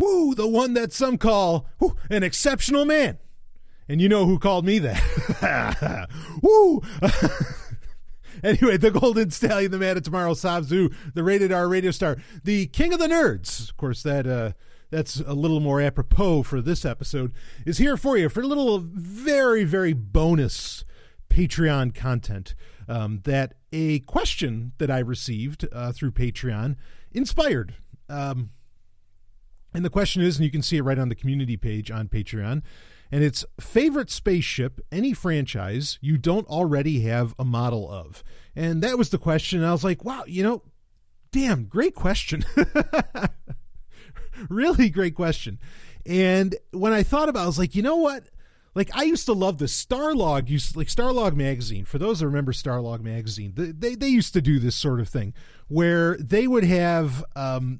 Woo, the one that some call an exceptional man. And you know who called me that. Woo! Anyway, the Golden Stallion, the Man of Tomorrow, Sabzu, the Rated R radio star, the King of the Nerds. Of course, that's a little more apropos for this episode, is here for you for a little very, very bonus Patreon content that a question that I received through Patreon inspired. And the question is, and you can see it right on the community page on Patreon, and it's favorite spaceship, any franchise you don't already have a model of. And that was the question. I was like, wow, damn, great question. Really great question. And when I thought about it, I was like, you know what? Like, I used to love the Starlog, Starlog magazine. For those that remember Starlog magazine, they used to do this sort of thing where they would have,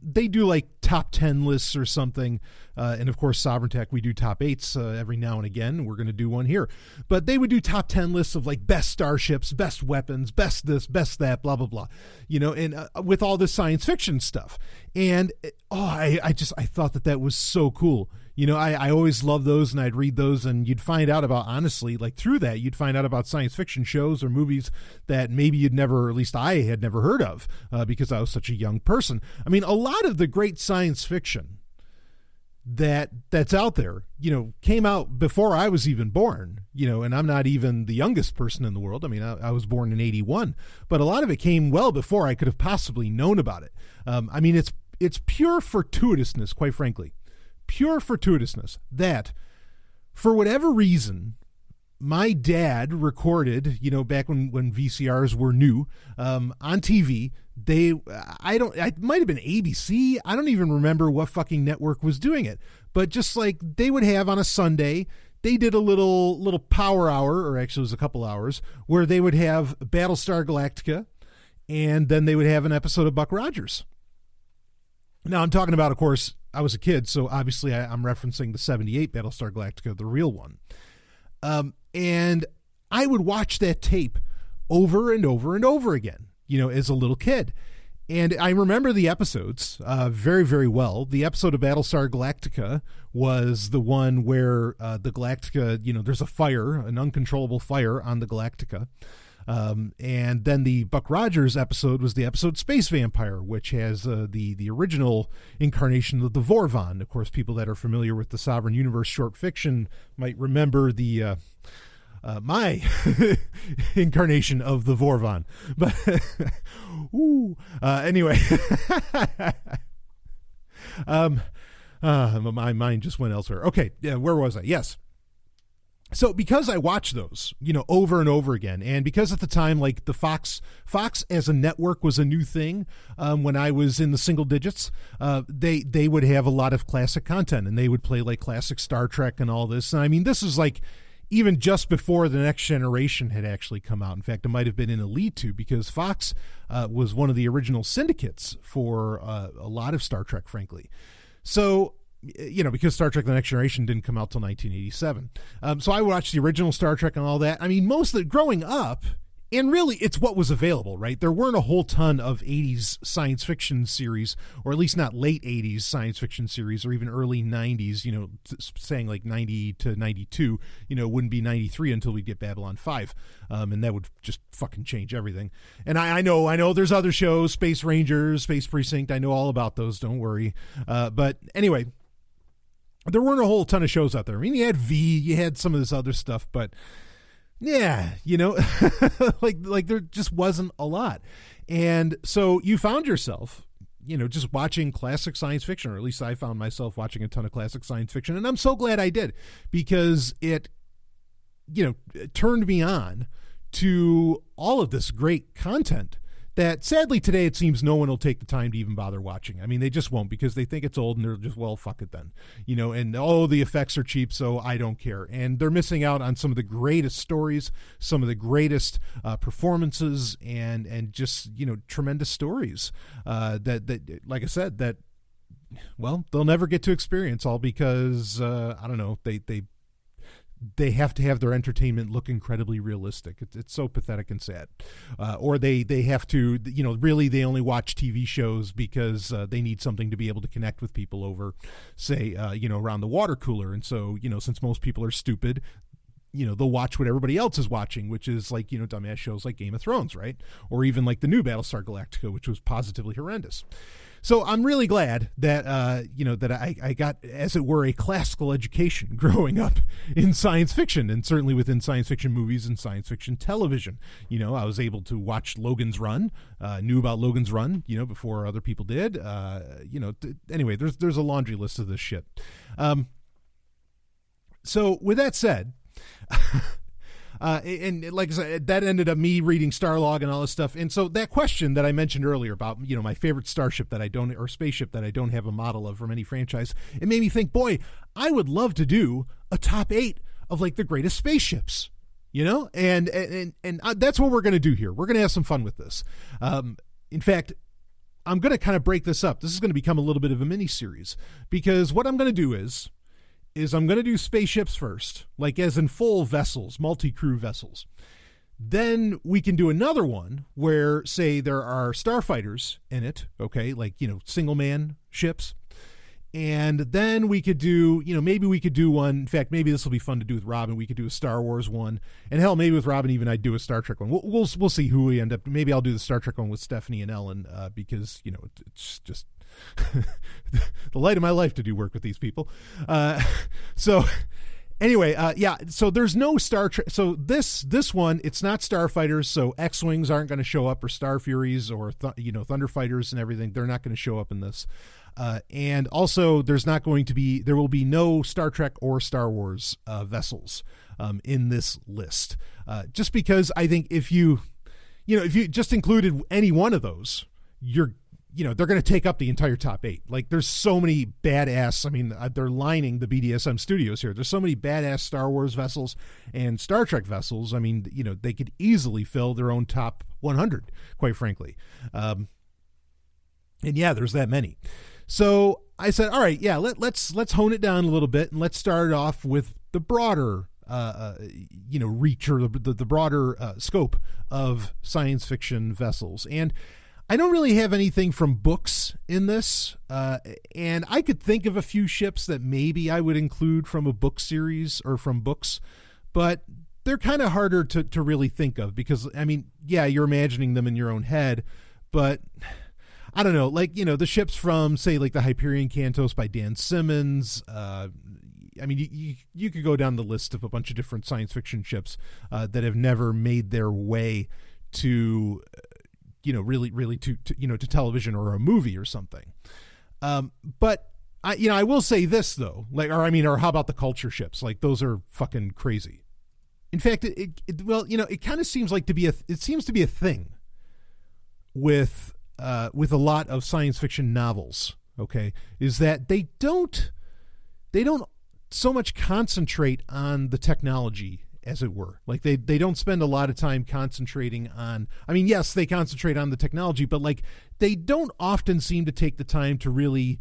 they do like top 10 lists or something. And of course, Sovryn Tech, we do top 8s every now and again. We're going to do one here. But they would do top 10 lists of like best starships, best weapons, best this, best that, blah, blah, blah. And with all this science fiction stuff. And I thought that was so cool. I always loved those, and I'd read those, and you'd find out about, honestly, like through that, you'd find out about science fiction shows or movies that maybe you'd never, or at least I had never heard of because I was such a young person. I mean, a lot of the great science fiction that's out there, came out before I was even born, and I'm not even the youngest person in the world. I mean, I was born in 81, but a lot of it came well before I could have possibly known about it. I mean, it's pure fortuitousness, quite frankly. Pure fortuitousness that, for whatever reason, my dad recorded, back when VCRs were new, on TV. It might have been ABC. I don't even remember what fucking network was doing it, but just like they would have on a Sunday, they did a little power hour, or actually it was a couple hours, where they would have Battlestar Galactica, and then they would have an episode of Buck Rogers. Now I'm talking about, of course, I was a kid, so obviously I'm referencing the 78 Battlestar Galactica, the real one. And I would watch that tape over and over and over again, as a little kid. And I remember the episodes very, very well. The episode of Battlestar Galactica was the one where the Galactica, there's a fire, an uncontrollable fire on the Galactica. And then the Buck Rogers episode was the episode Space Vampire, which has the original incarnation of the Vorvon. Of course, people that are familiar with the Sovryn Universe short fiction might remember the my incarnation of the Vorvon. But anyway, my mind just went elsewhere. Okay, yeah, where was I? Yes. So because I watched those, over and over again, and because at the time, like the Fox as a network was a new thing when I was in the single digits, they would have a lot of classic content, and they would play like classic Star Trek and all this. And I mean, this is like even just before the Next Generation had actually come out. In fact, it might have been in Elite 2 because Fox was one of the original syndicates for a lot of Star Trek, frankly. So, because Star Trek The Next Generation didn't come out till 1987. So I watched the original Star Trek and all that. I mean, most of it growing up, and really it's what was available, right? There weren't a whole ton of 80s science fiction series, or at least not late 80s science fiction series, or even early 90s, saying like 90 to 92, wouldn't be 93 until we get Babylon 5. And that would just fucking change everything. And I know there's other shows, Space Rangers, Space Precinct. I know all about those. Don't worry. But anyway, there weren't a whole ton of shows out there. I mean, you had V, you had some of this other stuff, but yeah, like there just wasn't a lot. And so you found yourself, just watching classic science fiction, or at least I found myself watching a ton of classic science fiction. And I'm so glad I did, because it turned me on to all of this great content that sadly today it seems no one will take the time to even bother watching. I mean, they just won't, because they think it's old and they're just, well, fuck it then, and the effects are cheap, so I don't care. And they're missing out on some of the greatest stories, some of the greatest performances, and just, tremendous stories that, like I said, that, well, they'll never get to experience, all because, I don't know, they have to have their entertainment look incredibly realistic. It's so pathetic and sad. Or they have to, really they only watch TV shows because they need something to be able to connect with people over, say, around the water cooler. And so, since most people are stupid, they'll watch what everybody else is watching, which is like, dumbass shows like Game of Thrones, right? Or even like the new Battlestar Galactica, which was positively horrendous. So I'm really glad that, that I got, as it were, a classical education growing up in science fiction, and certainly within science fiction movies and science fiction television. I was able to watch Logan's Run, knew about Logan's Run, before other people did. Anyway, there's a laundry list of this shit. So with that said, and like I said, that ended up me reading Starlog and all this stuff. And so that question that I mentioned earlier about, my favorite starship or spaceship that I don't have a model of from any franchise, it made me think, boy, I would love to do a top 8 of like the greatest spaceships, and that's what we're going to do here. We're going to have some fun with this. In fact, I'm going to kind of break this up. This is going to become a little bit of a mini series, because what I'm going to do is I'm going to do spaceships first, like as in full vessels, multi-crew vessels. Then we can do another one where, say, there are starfighters in it, okay, like, single-man ships. And then we could do, maybe we could do one. In fact, maybe this will be fun to do with Robin. We could do a Star Wars one. And hell, maybe with Robin even I'd do a Star Trek one. We'll see who we end up. Maybe I'll do the Star Trek one with Stephanie and Ellen because, it's just the light of my life to do work with these people. So anyway, so there's no Star Trek. So this one, it's not starfighters. So X-Wings aren't going to show up, or Star Furies, or Thunderfighters and everything. They're not going to show up in this. And also there will be no Star Trek or Star Wars vessels in this list. Just because I think if you just included any one of those, they're going to take up the entire top 8. Like, there's so many badass, they're lining the BDSM studios here. There's so many badass Star Wars vessels and Star Trek vessels. They could easily fill their own top 100, quite frankly. And yeah, there's that many. So I said, all right, yeah, let's hone it down a little bit, and let's start off with the broader, reach, or the broader scope of science fiction vessels. And I don't really have anything from books in this, and I could think of a few ships that maybe I would include from a book series or from books, but they're kind of harder to really think of because, you're imagining them in your own head, but I don't know, like, the ships from, say, like the Hyperion Cantos by Dan Simmons. You could go down the list of a bunch of different science fiction ships that have never made their way to really to television or a movie or something. But I will say this though, or how about the culture ships? Like, those are fucking crazy. In fact, it kind of seems like it seems to be a thing with a lot of science fiction novels. Okay. Is that they don't so much concentrate on the technology, as it were. Like, they don't spend a lot of time concentrating on, yes, they concentrate on the technology, but like, they don't often seem to take the time to really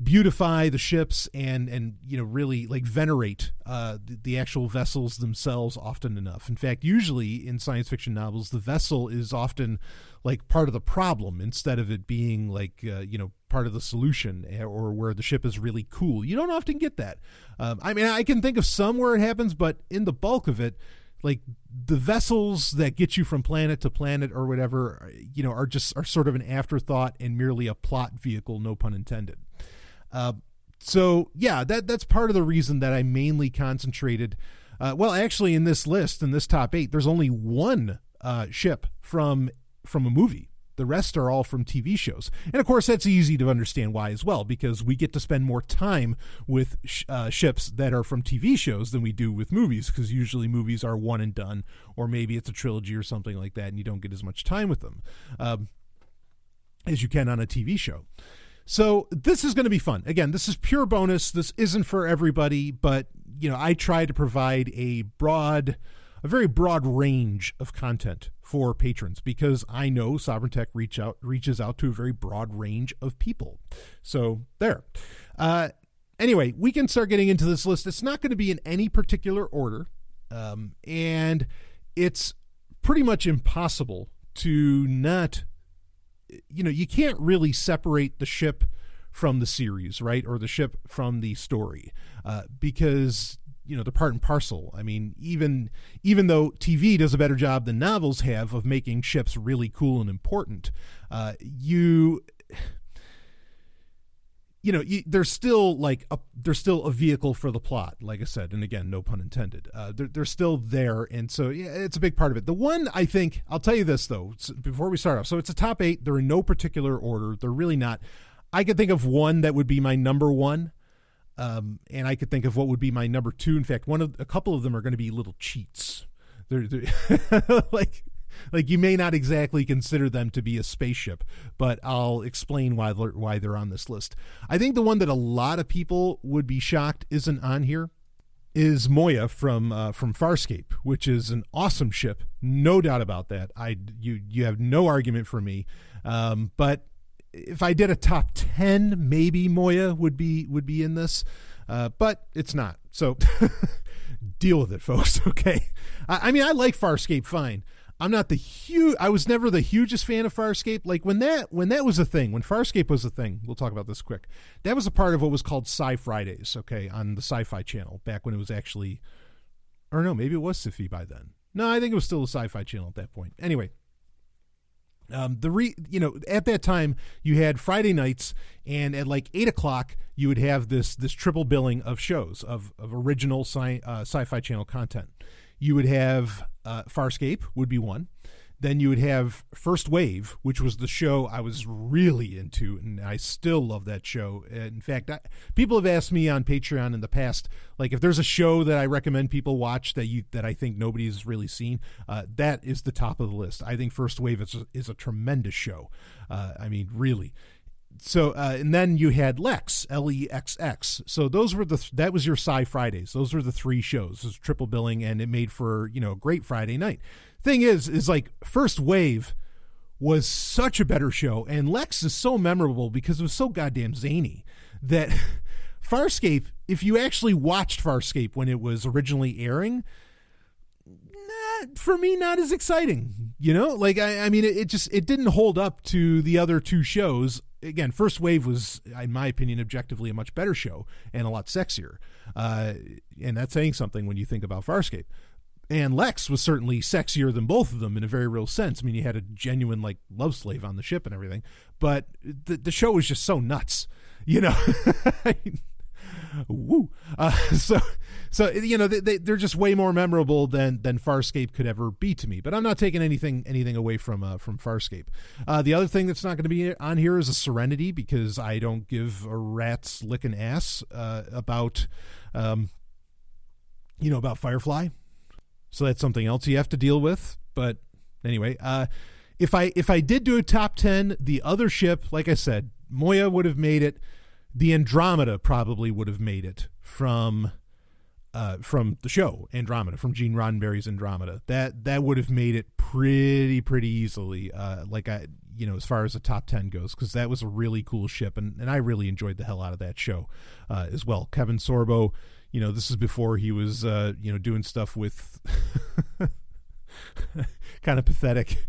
beautify the ships and really like venerate the actual vessels themselves often enough. In fact, usually in science fiction novels, the vessel is often like part of the problem instead of it being like part of the solution, or where the ship is really cool. You don't often get that. I can think of some where it happens, but in the bulk of it, like, the vessels that get you from planet to planet or whatever, are sort of an afterthought and merely a plot vehicle, no pun intended. So yeah, that's part of the reason that I mainly concentrated. Actually, in this list, in this top 8, there's only one ship from a movie. The rest are all from TV shows. And of course, that's easy to understand why as well, because we get to spend more time with ships that are from TV shows than we do with movies, because usually movies are one and done, or maybe it's a trilogy or something like that, and you don't get as much time with them as you can on a TV show. So this is going to be fun. Again, this is pure bonus. This isn't for everybody, but I try to provide a very broad range of content for patrons, because I know Sovryn Tech reaches out to a very broad range of people. So there. anyway, we can start getting into this list. It's not going to be in any particular order, and it's pretty much impossible to not, you can't really separate the ship from the series, right? Or the ship from the story, because, they're part and parcel. I mean, even though TV does a better job than novels have of making ships really cool and important, there's still a vehicle for the plot, like I said, and again, no pun intended. They're still there, and so yeah, it's a big part of it. The one, I think, I'll tell you this though, before we start off. So it's a top 8. They're in no particular order. They're really not. I could think of one that would be my number 1, and I could think of what would be my number 2. In fact, a couple of them are going to be little cheats. They're like you may not exactly consider them to be a spaceship, but I'll explain why they're on this list. I think the one that a lot of people would be shocked isn't on here is Moya from Farscape, which is an awesome ship, no doubt about that. You have no argument for me. But if I did a top 10, maybe Moya would be in this, but it's not. So deal with it, folks. Okay. I mean, I like Farscape fine. I'm not I was never the hugest fan of Farscape. Like when that was a thing, when Farscape was a thing, we'll talk about this quick. That was a part of what was called Sci Fridays, okay, on the Sci-Fi Channel back when it was actually, or no, maybe it was Sci-Fi by then. No, I think it was still the Sci-Fi Channel at that point. Anyway, at that time you had Friday nights, and at like 8:00 you would have this triple billing of shows of original Sci-Fi Channel content. You would have Farscape would be one. Then you would have First Wave, which was the show I was really into, and I still love that show. In fact, people have asked me on Patreon in the past, like if there's a show that I recommend people watch that I think nobody's really seen, that is the top of the list. I think First Wave is a tremendous show. I mean, really. So, and then you had Lex, Lexx. So that was your Sci Fridays. Those were the 3 shows. It was triple billing, and it made for, a great Friday night. Thing is like First Wave was such a better show, and Lex is so memorable because it was so goddamn zany that Farscape, if you actually watched Farscape when it was originally airing, for me, not as exciting, like, I mean, it didn't hold up to the other 2 shows. Again, First Wave was, in my opinion, objectively a much better show and a lot sexier. And that's saying something when you think about Farscape. And Lex was certainly sexier than both of them in a very real sense. I mean, you had a genuine, like, love slave on the ship and everything. But the show was just so nuts, Woo. So they're just way more memorable than Farscape could ever be to me. But I'm not taking anything away from Farscape. The other thing that's not going to be on here is a Serenity, because I don't give a rat's licking ass about Firefly. So that's something else you have to deal with. But anyway, if I did do a top 10, the other ship, like I said, Moya would have made it. The Andromeda probably would have made it from the show Andromeda, from Gene Roddenberry's Andromeda. That would have made it pretty easily, as far as the top 10 goes, because that was a really cool ship, and I really enjoyed the hell out of that show as well. Kevin Sorbo, this is before he was doing stuff with kind of pathetic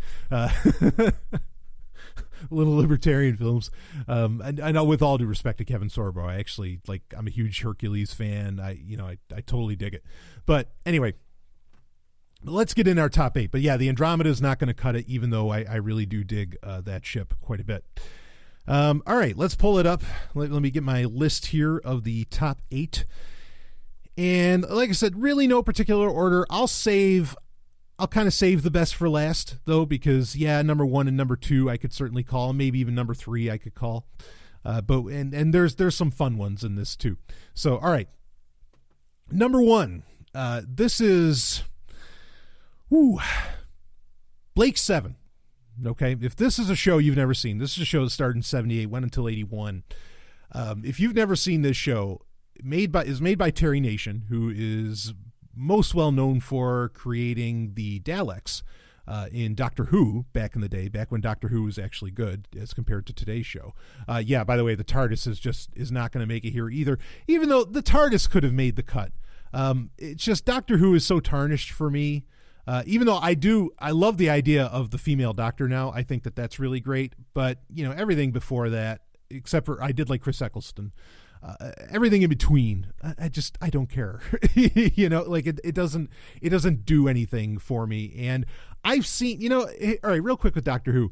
little libertarian films. I know, with all due respect to Kevin Sorbo, I'm a huge Hercules fan. I totally dig it. But anyway, let's get in our top 8. But yeah, the Andromeda is not going to cut it, even though I really do dig that ship quite a bit. All right, let's pull it up. Let me get my list here of the top 8. And like I said, really no particular order. I'll kind of save the best for last, though, because number 1 and number 2 I could certainly call, maybe even number 3 I could call, but there's some fun ones in this too. So all right, number 1, this is Blake 7. Okay, if this is a show you've never seen, this is a show that started in 78, went until 81. If you've never seen this show, is made by Terry Nation, who is most well known for creating the Daleks in Doctor Who back in the day, back when Doctor Who was actually good as compared to today's show. Yeah, by the way, the TARDIS is not going to make it here either, even though the TARDIS could have made the cut. It's just Doctor Who is so tarnished for me. Even though I love the idea of the female doctor now. I think that that's really great. But, everything before that, except for I did like Chris Eccleston, everything in between, I don't care. It doesn't do anything for me. And I've seen, all right, real quick with Doctor Who,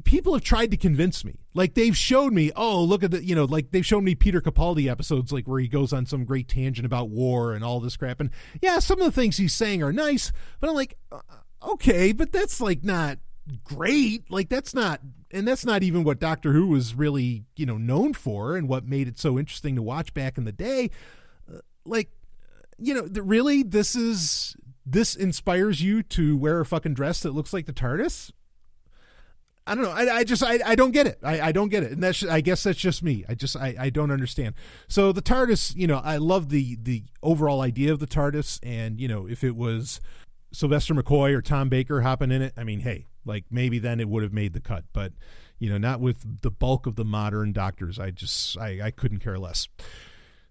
people have tried to convince me. Like, they've showed me, look at they've shown me Peter Capaldi episodes, like where he goes on some great tangent about war and all this crap. And yeah, some of the things he's saying are nice, but I'm like, okay, but that's like not great. Like, that's not even what Doctor Who was really, known for and what made it so interesting to watch back in the day. Really, this inspires you to wear a fucking dress that looks like the TARDIS? I don't know. I don't get it. I don't get it. And I guess that's just me. I don't understand. So the TARDIS, I love the overall idea of the TARDIS. And, if it was Sylvester McCoy or Tom Baker hopping in it, I mean, hey, like maybe then it would have made the cut, but not with the bulk of the modern doctors. I couldn't care less.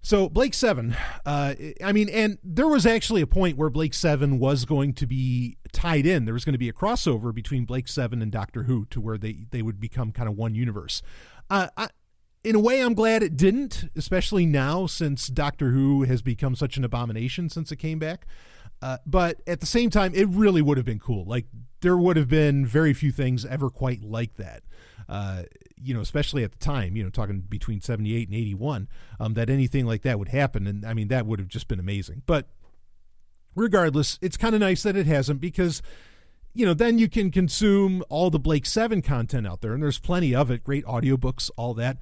So Blake Seven, and there was actually a point where Blake Seven was going to be tied in. There was going to be a crossover between Blake Seven and Doctor Who to where they would become kind of one universe. In a way, I'm glad it didn't, especially now since Doctor Who has become such an abomination since it came back. But at the same time, it really would have been cool. Like, there would have been very few things ever quite like that. Especially at the time, talking between 78 and 81, that anything like that would happen. And I mean, that would have just been amazing. But regardless, it's kind of nice that it hasn't, because, then you can consume all the Blake 7 content out there, and there's plenty of it, great audiobooks, all that.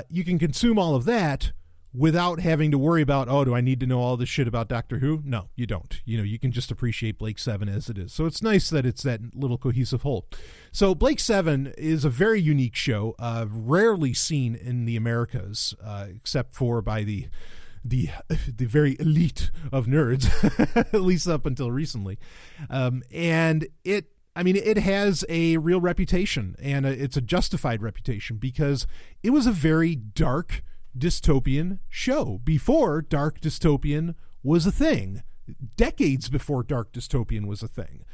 You can consume all of that without having to worry about, do I need to know all this shit about Doctor Who? No, you don't. You can just appreciate Blake 7 as it is. So it's nice that it's that little cohesive whole. So Blake 7 is a very unique show, rarely seen in the Americas, except for by the very elite of nerds, at least up until recently. And it has a real reputation, and it's a justified reputation, because it was a very dark dystopian show before dark dystopian was a thing, decades before dark dystopian was a thing.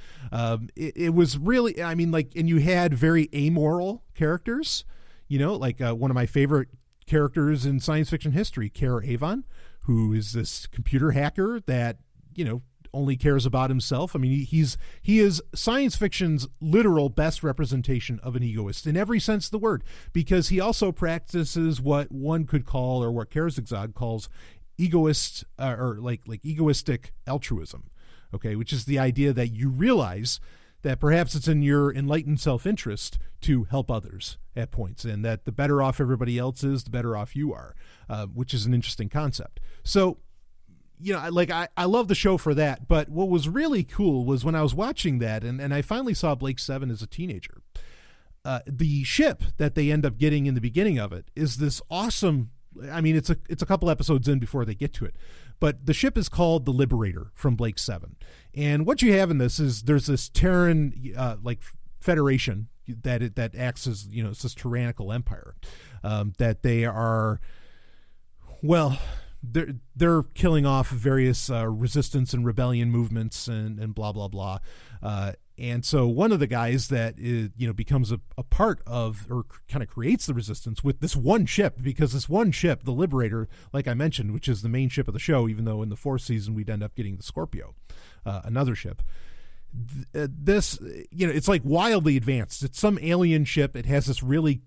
It was really, and you had very amoral characters, one of my favorite characters in science fiction history, Care Avon, who is this computer hacker that, only cares about himself. I mean, he is science fiction's literal best representation of an egoist in every sense of the word, because he also practices what one could call, or what Kerzigzad calls, egoist or egoistic altruism. Okay, which is the idea that you realize that perhaps it's in your enlightened self-interest to help others at points, and that the better off everybody else is, the better off you are, which is an interesting concept. So, I love the show for that. But what was really cool was when I was watching that, and I finally saw Blake 7 as a teenager, the ship that they end up getting in the beginning of it is this awesome, it's a couple episodes in before they get to it, but the ship is called the Liberator from Blake 7. And what you have in this is there's this Terran, federation that acts as, it's this tyrannical empire, that they are, they're killing off various resistance and rebellion movements and blah, blah, blah. And so one of the guys that is, becomes a part of, or kind of creates the resistance with this one ship, because this one ship, the Liberator, like I mentioned, which is the main ship of the show, even though in the 4th season we'd end up getting the Scorpio, another ship. This, it's like wildly advanced. It's some alien ship. It has this really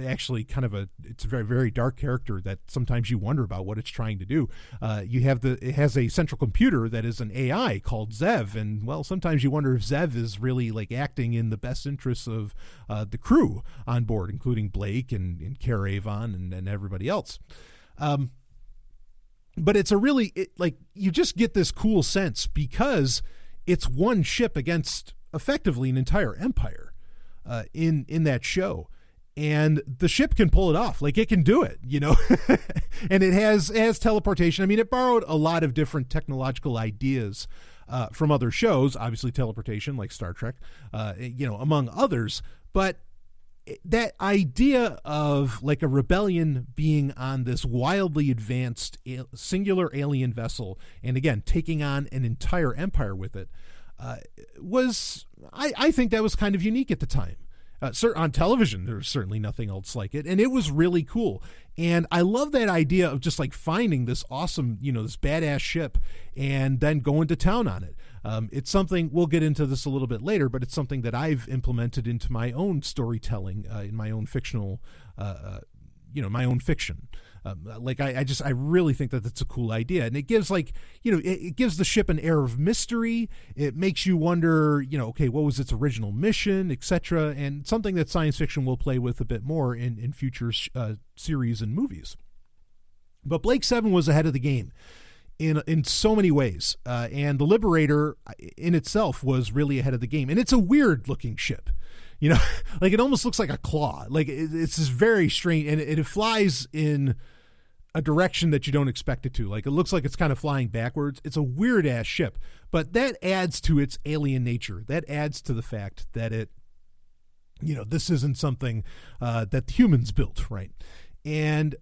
actually kind of it's a very, very dark character that sometimes you wonder about what it's trying to do. It has a central computer that is an AI called Zev. And sometimes you wonder if Zev is really like acting in the best interests of the crew on board, including Blake and Care Avon and everybody else. But it's you just get this cool sense because it's one ship against effectively an entire empire. In that show, and the ship can pull it off. Like, it can do it, and it has teleportation. It borrowed a lot of different technological ideas from other shows, obviously teleportation like Star Trek, among others. But that idea of like a rebellion being on this wildly advanced singular alien vessel, and again, taking on an entire empire with it, I think that was kind of unique at the time. On television, there was certainly nothing else like it, and it was really cool. And I love that idea of just like finding this awesome, this badass ship and then going to town on it. It's something, we'll get into this a little bit later, but it's something that I've implemented into my own storytelling, in my own fictional, my own fiction. I really think that that's a cool idea, and it gives it gives the ship an air of mystery. It makes you wonder, okay, what was its original mission, etc., and something that science fiction will play with a bit more in future series and movies. But Blake 7 was ahead of the game in so many ways, and the Liberator in itself was really ahead of the game, and it's a weird looking ship. Like it almost looks like a claw. Like it's this very strange, and it flies in a direction that you don't expect it to. Like it looks like it's kind of flying backwards. It's a weird ass ship, but that adds to its alien nature. That adds to the fact that it, this isn't something that humans built, right? And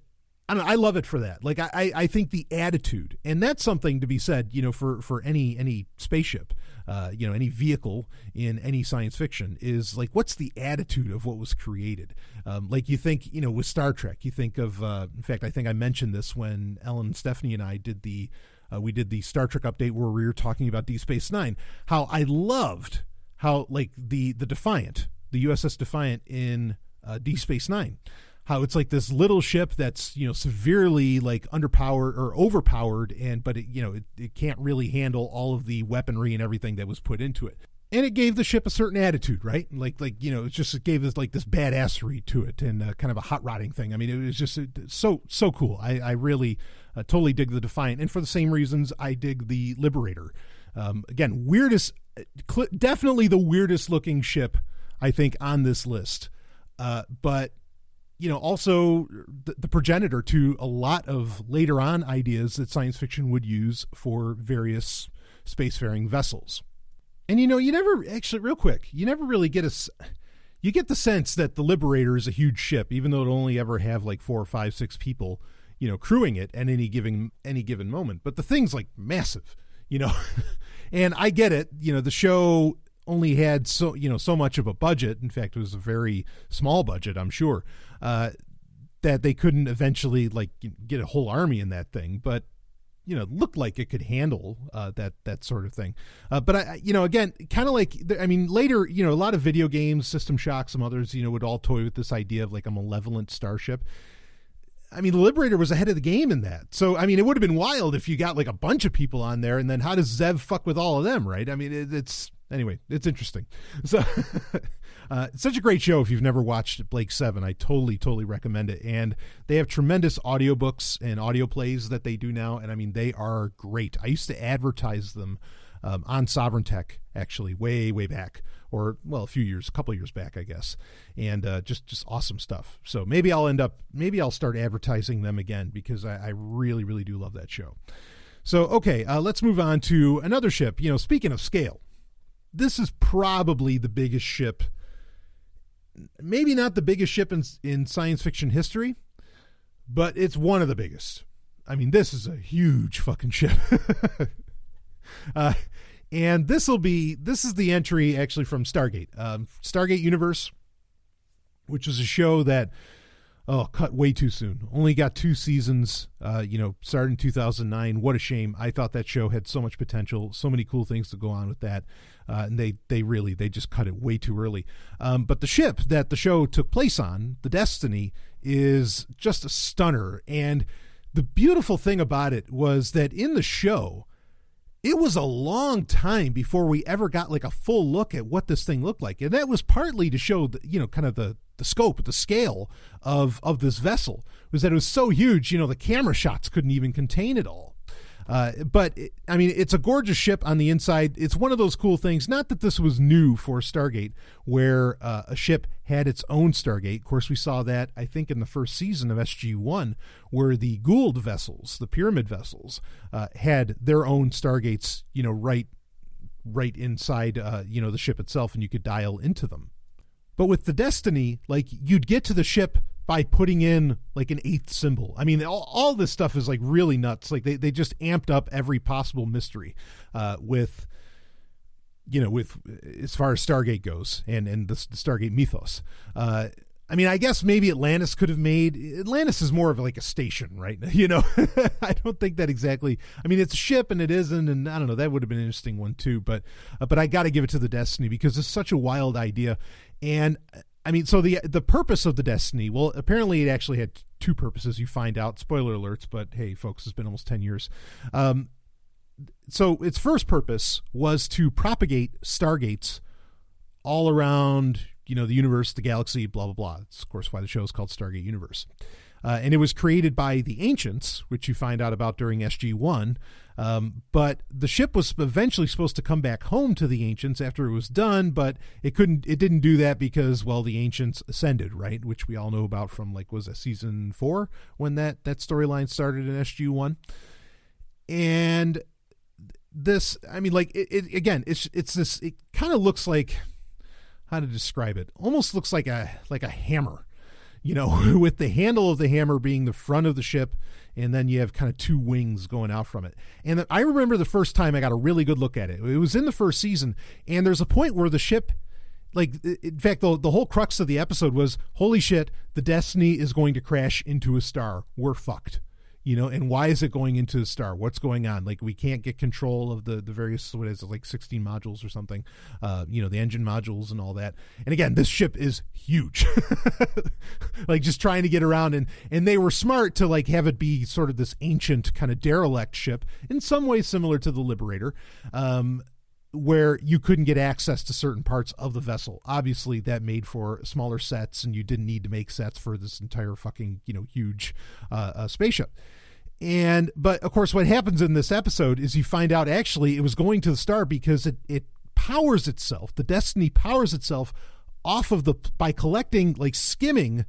I love it for that. Like I think the attitude, and that's something to be said, for any spaceship, any vehicle in any science fiction, is like, what's the attitude of what was created? Like you think, with Star Trek, you think of, in fact, I think I mentioned this when Ellen, Stephanie, and I did the Star Trek update where we were talking about Deep Space Nine, how I loved how like the Defiant, the USS Defiant in Deep Space Nine, how it's like this little ship that's, severely like underpowered or overpowered, but it can't really handle all of the weaponry and everything that was put into it. And it gave the ship a certain attitude, right? It gave us like this badassery to it, and kind of a hot rodding thing. I mean, it was just so cool. I really totally dig the Defiant, and for the same reasons I dig the Liberator. Again, definitely the weirdest looking ship, I think, on this list. But also the progenitor to a lot of later on ideas that science fiction would use for various spacefaring vessels. And, you never actually, real quick, you never really you get the sense that the Liberator is a huge ship, even though it'll only ever have like 4 or 5, 6 people, crewing it at any given moment. But the thing's like massive, and I get it. The show only had so much of a budget. In fact, it was a very small budget, I'm sure, that they couldn't eventually like get a whole army in that thing, but it looked like it could handle that sort of thing. But again, kind of like, later, a lot of video games, System Shock, some others, would all toy with this idea of like a malevolent starship. The Liberator was ahead of the game in that. So, it would have been wild if you got like a bunch of people on there, and then how does Zev fuck with all of them, right? Anyway, it's interesting. So it's such a great show. If you've never watched Blake 7, I totally recommend it. And they have tremendous audiobooks and audio plays that they do now. And they are great. I used to advertise them on Sovryn Tech, actually, way back, or a couple years back, I guess. And just awesome stuff. So maybe I'll start advertising them again, because I really do love that show. So, okay, let's move on to another ship. Speaking of scale, this is probably the biggest ship, maybe not the biggest ship in science fiction history, but it's one of the biggest. This is a huge fucking ship. And this is the entry actually from Stargate. Stargate Universe, which is a show that, cut way too soon. Only got 2 seasons, started in 2009. What a shame. I thought that show had so much potential, so many cool things to go on with that. And they just cut it way too early. But the ship that the show took place on, the Destiny, is just a stunner. And the beautiful thing about it was that in the show, it was a long time before we ever got like a full look at what this thing looked like. And that was partly to show, kind of the scope, the scale of this vessel, was that it was so huge, the camera shots couldn't even contain it all. But it's a gorgeous ship on the inside. It's one of those cool things, not that this was new for Stargate, where a ship had its own Stargate. Of course, we saw that, I think, in the first season of SG-1, where the Gould vessels, the pyramid vessels, had their own Stargates, right right inside, the ship itself, and you could dial into them. But with the Destiny, like, you'd get to the ship by putting in like an 8th symbol. I mean, all this stuff is like really nuts. Like they just amped up every possible mystery with as far as Stargate goes and the Stargate mythos. I mean, I guess maybe Atlantis is more of like a station, right? I don't think that exactly. I mean, it's a ship and it isn't, and I don't know, that would have been an interesting one too. But I got to give it to the Destiny because it's such a wild idea. And I mean, so the purpose of the Destiny, well, apparently it actually had 2 purposes. You find out, spoiler alerts, but hey, folks, it's been almost 10 years. So its first purpose was to propagate Stargates all around, the universe, the galaxy, blah, blah, blah. It's, of course, why the show is called Stargate Universe. And it was created by the Ancients, which you find out about during SG-1. But the ship was eventually supposed to come back home to the Ancients after it was done, but it didn't do that because, well, the Ancients ascended, right? Which we all know about from, like, was that season 4 when that storyline started in SG-1. And this, I mean, like, it's this, it kind of looks like, how to describe it, almost looks like a hammer, with the handle of the hammer being the front of the ship, and then you have kind of 2 wings going out from it. And I remember the first time I got a really good look at it. It was in the first season, and there's a point where the ship, like, in fact, the whole crux of the episode was, holy shit, the Destiny is going to crash into a star. We're fucked. And why is it going into the star? What's going on? Like, we can't get control of the various, what is it, like 16 modules or something, the engine modules and all that. And again, this ship is huge, like just trying to get around. And they were smart to like have it be sort of this ancient kind of derelict ship in some ways similar to the Liberator, where you couldn't get access to certain parts of the vessel. Obviously that made for smaller sets, and you didn't need to make sets for this entire fucking, huge spaceship. But of course what happens in this episode is you find out actually it was going to the star because it powers itself. The Destiny powers itself off of by collecting, like skimming.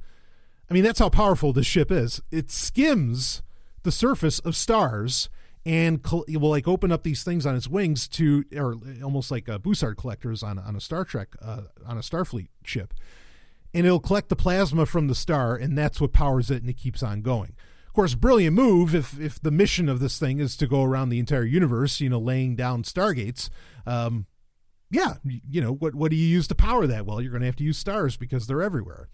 I mean, that's how powerful this ship is. It skims the surface of stars and it will like open up these things on its wings or almost like Bussard collectors on a Star Trek, on a Starfleet ship. And it'll collect the plasma from the star, and that's what powers it, and it keeps on going. Of course, brilliant move if the mission of this thing is to go around the entire universe, laying down Stargates. What do you use to power that? Well, you're going to have to use stars because they're everywhere.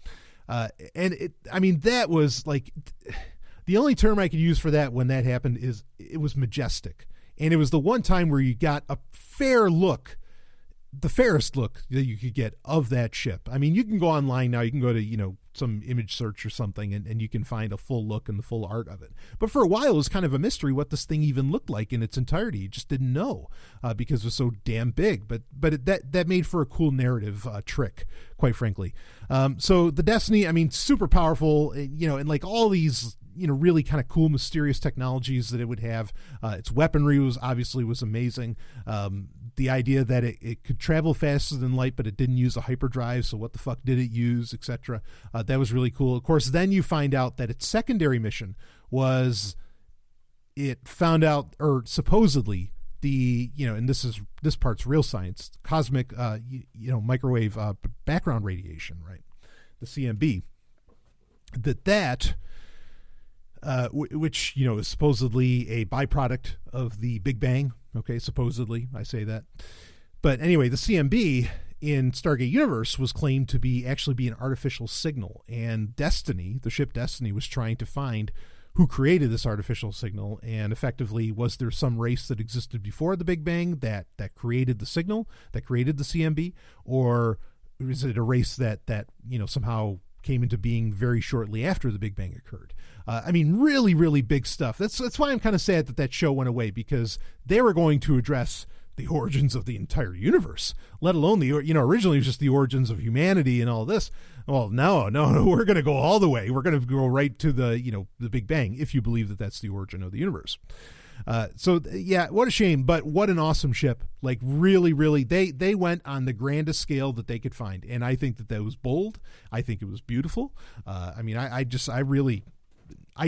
That was like... The only term I could use for that when that happened is it was majestic. And it was the one time where you got a fair look, the fairest look that you could get of that ship. I mean, you can go online now, you can go to, some image search or something, and you can find a full look and the full art of it. But for a while, it was kind of a mystery what this thing even looked like in its entirety. You just didn't know because it was so damn big. But that made for a cool narrative trick, quite frankly. So the Destiny, I mean, super powerful, and like all these, really kind of cool, mysterious technologies that it would have. Its weaponry was amazing. The idea that it could travel faster than light, but it didn't use a hyperdrive. So what the fuck did it use, etc. That was really cool. Of course, then you find out that its secondary mission was it found out, or supposedly and this part's real science, cosmic, microwave background radiation, right? The CMB. Which is supposedly a byproduct of the Big Bang. Okay, supposedly, I say that. But anyway, the CMB in Stargate Universe was claimed to actually be an artificial signal, and Destiny, the ship Destiny, was trying to find who created this artificial signal, and effectively, was there some race that existed before the Big Bang that created the signal, that created the CMB, or is it a race that somehow came into being very shortly after the Big Bang occurred? Really, really big stuff. That's why I'm kind of sad that show went away, because they were going to address the origins of the entire universe, let alone originally it was just the origins of humanity and all this. Well, no, we're going to go all the way. We're going to go right to the Big Bang, if you believe that that's the origin of the universe. What a shame, but what an awesome ship. Like really, really, they went on the grandest scale that they could find. And I think that was bold. I think it was beautiful. I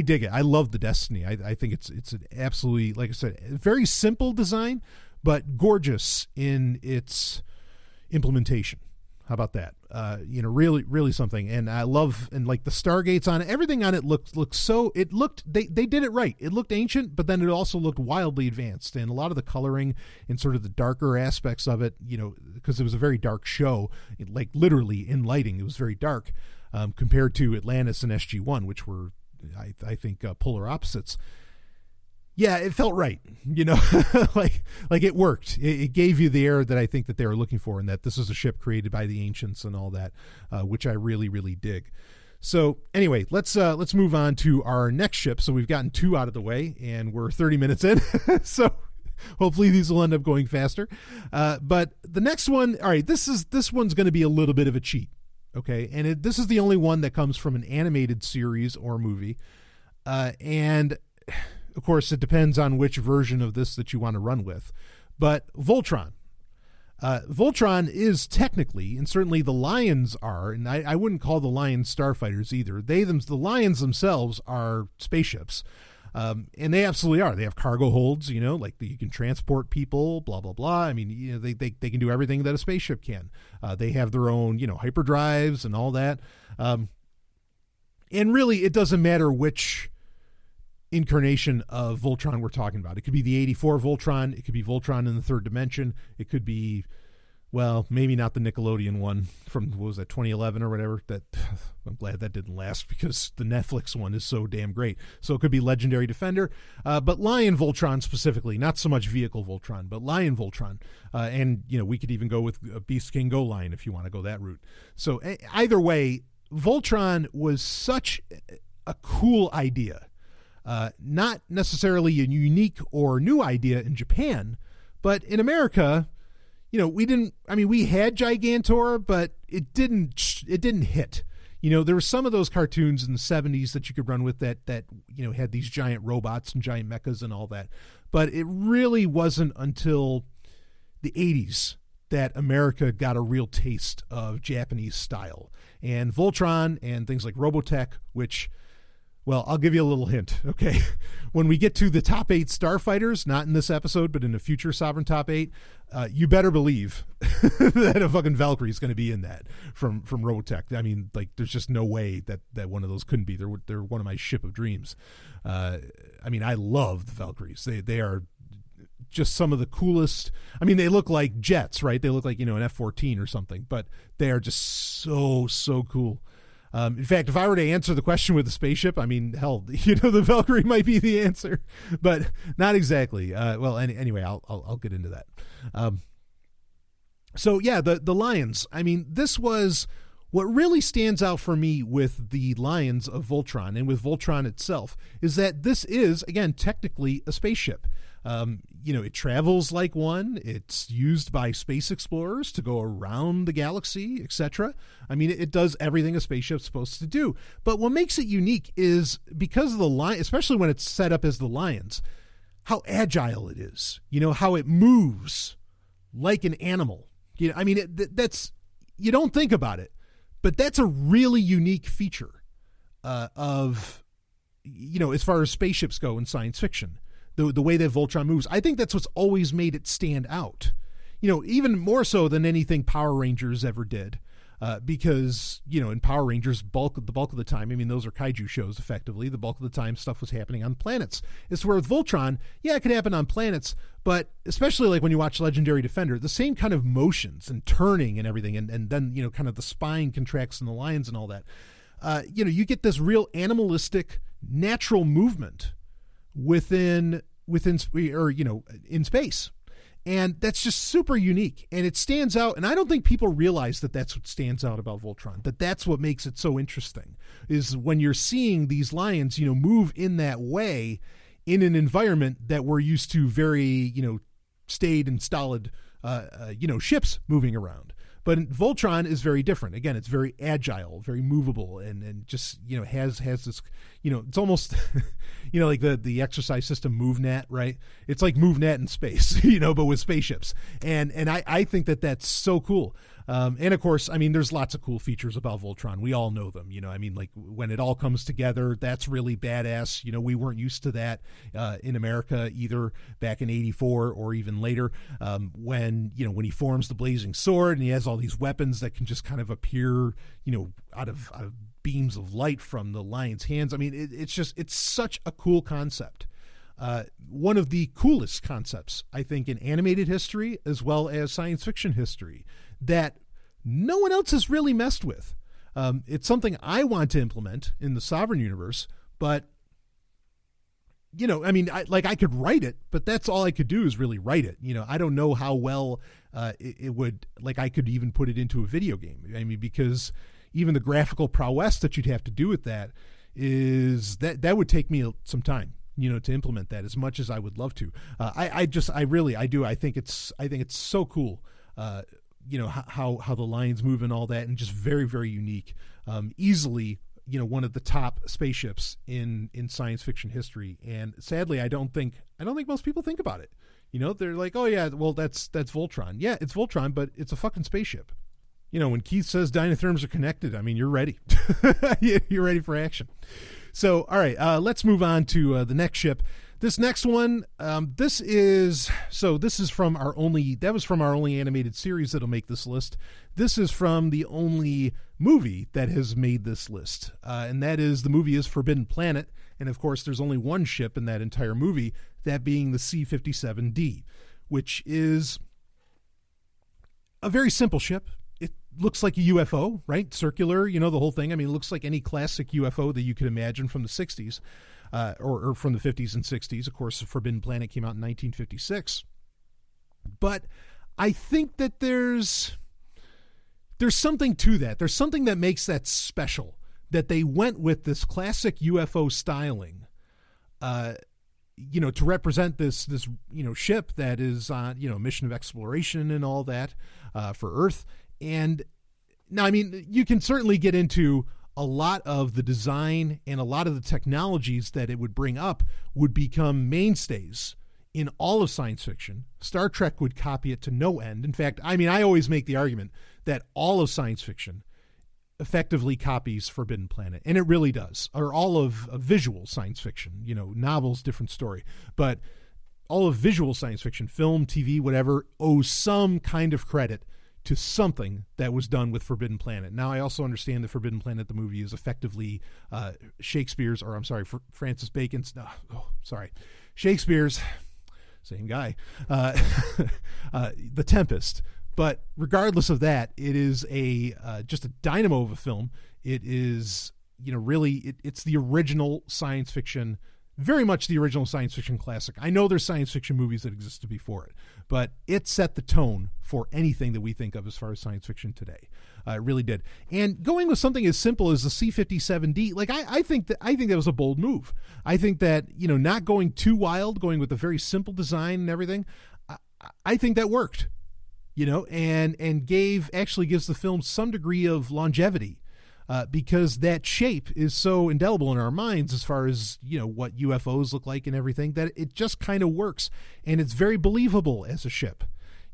dig it. I love the Destiny. I think it's an absolutely, like I said, a very simple design, but gorgeous in its implementation. How about that? Really, really something. And I love, and like the Stargates on it, everything on it looked so, they did it right. It looked ancient, but then it also looked wildly advanced. And a lot of the coloring and sort of the darker aspects of it, because it was a very dark show, like literally in lighting, it was very dark compared to Atlantis and SG-1, which were, I think, polar opposites. Yeah, it felt right, like it worked. It gave you the air that I think that they were looking for, and that this is a ship created by the ancients and all that, which I really, really dig. So anyway, let's move on to our next ship. So we've gotten 2 out of the way, and we're 30 minutes in. So hopefully these will end up going faster. But the next one, all right, this one's going to be a little bit of a cheat, okay? And this is the only one that comes from an animated series or movie, and of course, it depends on which version of this that you want to run with. But Voltron. Voltron is technically, and certainly the Lions are, and I wouldn't call the Lions starfighters either. The Lions themselves are spaceships. And they absolutely are. They have cargo holds, like you can transport people, blah, blah, blah. I mean, they can do everything that a spaceship can. They have their own, hyperdrives and all that. And really, it doesn't matter which incarnation of Voltron we're talking about. It could be the 84 Voltron. It could be Voltron in the third dimension. It could be, well, maybe not the Nickelodeon one from, 2011 or whatever. That I'm glad that didn't last, because the Netflix one is so damn great. So it could be Legendary Defender, but Lion Voltron specifically, not so much Vehicle Voltron, but Lion Voltron. And, we could even go with Beast King Go Lion if you want to go that route. So either way, Voltron was such a cool idea. Not necessarily a unique or new idea in Japan, but in America, we had Gigantor, but it didn't hit. There were some of those cartoons in the 70s that you could run with that had these giant robots and giant mechas and all that. But it really wasn't until the 80s that America got a real taste of Japanese style. And Voltron and things like Robotech, which, well, I'll give you a little hint, okay? When we get to the top 8 starfighters, not in this episode, but in a future Sovryn top 8, you better believe that a fucking Valkyrie is going to be in that from Robotech. I mean, like, there's just no way that one of those couldn't be. They're one of my ship of dreams. I love the Valkyries. They are just some of the coolest. I mean, they look like jets, right? They look like, an F-14 or something, but they are just so cool. In fact, if I were to answer the question with a spaceship, I mean, hell, the Valkyrie might be the answer, but not exactly. Anyway, I'll get into that. So yeah, the Lions. I mean, this was what really stands out for me with the Lions of Voltron and with Voltron itself is that this is, again, technically a spaceship. It travels like one. It's used by space explorers to go around the galaxy, etc. I mean, it does everything a spaceship's supposed to do. But what makes it unique is because of the Lion, especially when it's set up as the Lions, how agile it is. How it moves like an animal. That's, you don't think about it, but that's a really unique feature of, as far as spaceships go in science fiction. The way that Voltron moves, I think that's what's always made it stand out. Even more so than anything Power Rangers ever did, because in Power Rangers, the bulk of the time, I mean, those are kaiju shows. Effectively, the bulk of the time, stuff was happening on planets. It's where with Voltron, yeah, it could happen on planets, but especially like when you watch Legendary Defender, the same kind of motions and turning and everything, and then kind of the spine contracts in the lions and all that. You get this real animalistic, natural movement within in space, and that's just super unique, and it stands out. And I don't think people realize that that's what stands out about Voltron, that's what makes it so interesting, is when you're seeing these lions move in that way in an environment that we're used to, very staid and stolid ships moving around. But Voltron is very different. Again, it's very agile, very movable, and just has this it's almost like the exercise system MoveNet, right? It's like MoveNet in space, but with spaceships, and I think that's so cool. And of course, I mean, there's lots of cool features about Voltron. We all know them. I mean, like when it all comes together, that's really badass. We weren't used to that in America either back in '84 or even later. When he forms the blazing sword and he has all these weapons that can just kind of appear, out of beams of light from the lion's hands. I mean, it's such a cool concept. One of the coolest concepts, I think, in animated history as well as science fiction history that no one else has really messed with. It's something I want to implement in the Sovryn universe, but I mean, I could write it, but that's all I could do is really write it. I don't know how well it would, I could even put it into a video game. I mean, because even the graphical prowess that you'd have to do with that is that would take me some time, to implement that, as much as I would love to. I do. I think it's so cool. How the lines move and all that, and just very, very unique. Easily, one of the top spaceships in science fiction history. And sadly, I don't think most people think about it. They're like, oh yeah, well that's Voltron. Yeah, it's Voltron, but it's a fucking spaceship. When Keith says dynatherms are connected, I mean, you're ready. You're ready for action. So, all right, let's move on to the next ship. This next one, this is from our only animated series that'll make this list. This is from the only movie that has made this list, and the movie is Forbidden Planet. And of course, there's only one ship in that entire movie, that being the C-57D, which is a very simple ship. It looks like a UFO, right? Circular, the whole thing. I mean, it looks like any classic UFO that you could imagine from the 60s. Or from the 50s and 60s. Of course, Forbidden Planet came out in 1956. But I think that there's something to that. There's something that makes that special, that they went with this classic UFO styling, to represent this ship that is on, mission of exploration and all that for Earth. And now, I mean, you can certainly get into a lot of the design and a lot of the technologies that it would bring up would become mainstays in all of science fiction. Star Trek would copy it to no end. In fact, I mean, I always make the argument that all of science fiction effectively copies Forbidden Planet, and it really does. Or all of visual science fiction, novels, different story. But all of visual science fiction, film, TV, whatever, owes some kind of credit to something that was done with Forbidden Planet. Now, I also understand that Forbidden Planet, the movie, is effectively Francis Bacon's, Shakespeare's, same guy, The Tempest. But regardless of that, it is just a dynamo of a film. It is, really, it's the original science fiction, very much the original science fiction classic. I know there's science fiction movies that existed before it, but it set the tone for anything that we think of as far as science fiction today. It really did. And going with something as simple as the C-57D, I think that was a bold move. I think that, not going too wild, going with a very simple design and everything, I think that worked, and gives the film some degree of longevity. Because that shape is so indelible in our minds as far as, what UFOs look like and everything, that it just kind of works. And it's very believable as a ship.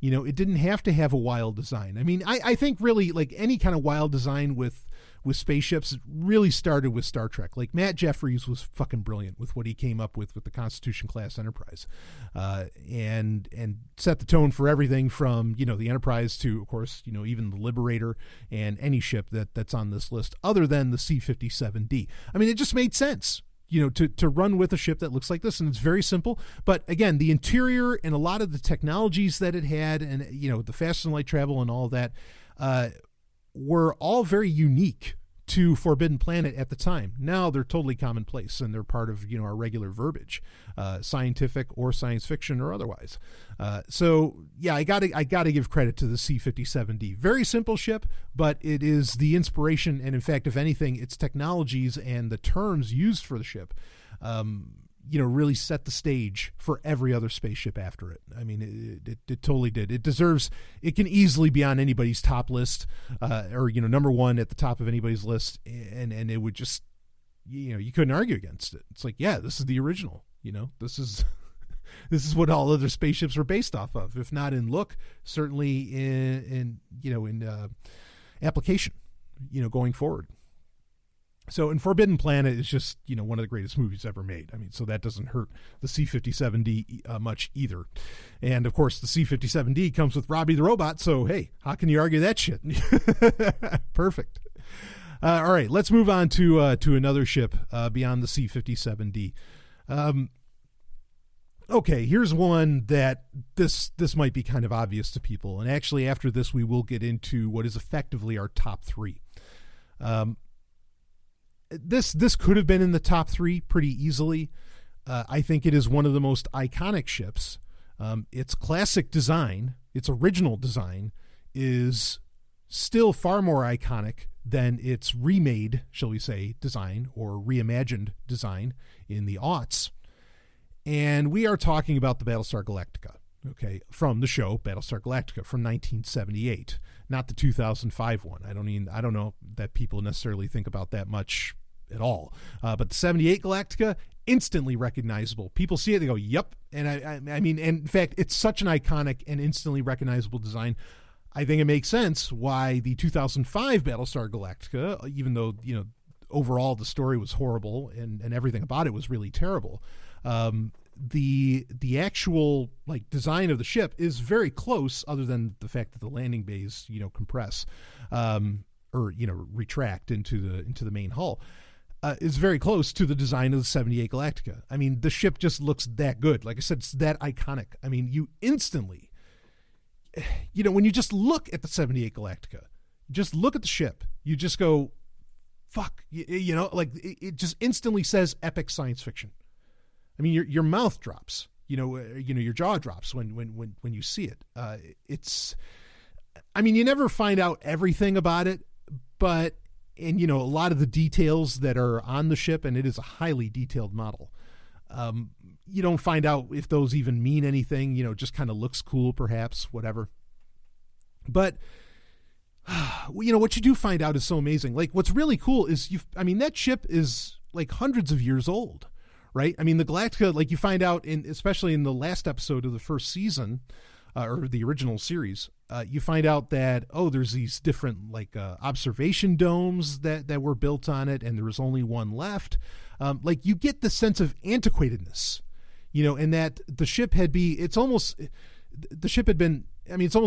It didn't have to have a wild design. I mean, I think really, like, any kind of wild design with spaceships really started with Star Trek. Like, Matt Jeffries was fucking brilliant with what he came up with the Constitution class Enterprise, and set the tone for everything from, the Enterprise to, of course, even the Liberator and any ship that's on this list other than the C-57D. I mean, it just made sense, to run with a ship that looks like this, and it's very simple. But again, the interior and a lot of the technologies that it had, and the faster than light travel and all that, were all very unique to Forbidden Planet at the time. Now they're totally commonplace, and they're part of our regular verbiage, scientific or science fiction or otherwise. So yeah, I gotta give credit to the C-57D. Very simple ship, but it is the inspiration, and in fact, if anything, its technologies and the terms used for the ship, really set the stage for every other spaceship after it. I mean, it totally did. It can easily be on anybody's top list, or, number one at the top of anybody's list. And it would just, you couldn't argue against it. It's like, yeah, this is the original, this is, This is what all other spaceships are based off of, if not in look, certainly in application, going forward. So, and Forbidden Planet is just, one of the greatest movies ever made. I mean, so that doesn't hurt the C-57D much either. And, of course, the C-57D comes with Robbie the Robot, so, hey, how can you argue that shit? Perfect. All right, let's move on to another ship beyond the C-57D. Okay, here's one that this might be kind of obvious to people. And actually, after this, we will get into what is effectively our top three. This could have been in the top three pretty easily. I think it is one of the most iconic ships. Its classic design, its original design, is still far more iconic than its remade, shall we say, design or reimagined design in the aughts. And we are talking about the Battlestar Galactica, okay, from the show Battlestar Galactica from 1978, not the 2005 one. I don't know that people necessarily think about that much at all. But the 78 Galactica, instantly recognizable. People see it, they go, yep. And I mean, and in fact, it's such an iconic and instantly recognizable design. I think it makes sense why the 2005 Battlestar Galactica, even though, overall the story was horrible and everything about it was really terrible, the actual design of the ship is very close, other than the fact that the landing bays compress or retract into the main hull. Is very close to the design of the 78 Galactica. I mean, the ship just looks that good. Like I said, it's that iconic. I mean, you instantly, when you just look at the 78 Galactica, just look at the ship, you just go, fuck, it just instantly says epic science fiction. I mean, your mouth drops, your jaw drops when you see it. You never find out everything about it, but a lot of the details that are on the ship, and it is a highly detailed model. You don't find out if those even mean anything, just kind of looks cool, perhaps, whatever. But, what you do find out is so amazing. What's really cool is, that ship is hundreds of years old, right? I mean, the Galactica, you find out especially in the last episode of the first season, or the original series, you find out that, there's these different observation domes that were built on it, and there was only one left. You get the sense of antiquatedness, and that the ship had been, it's almost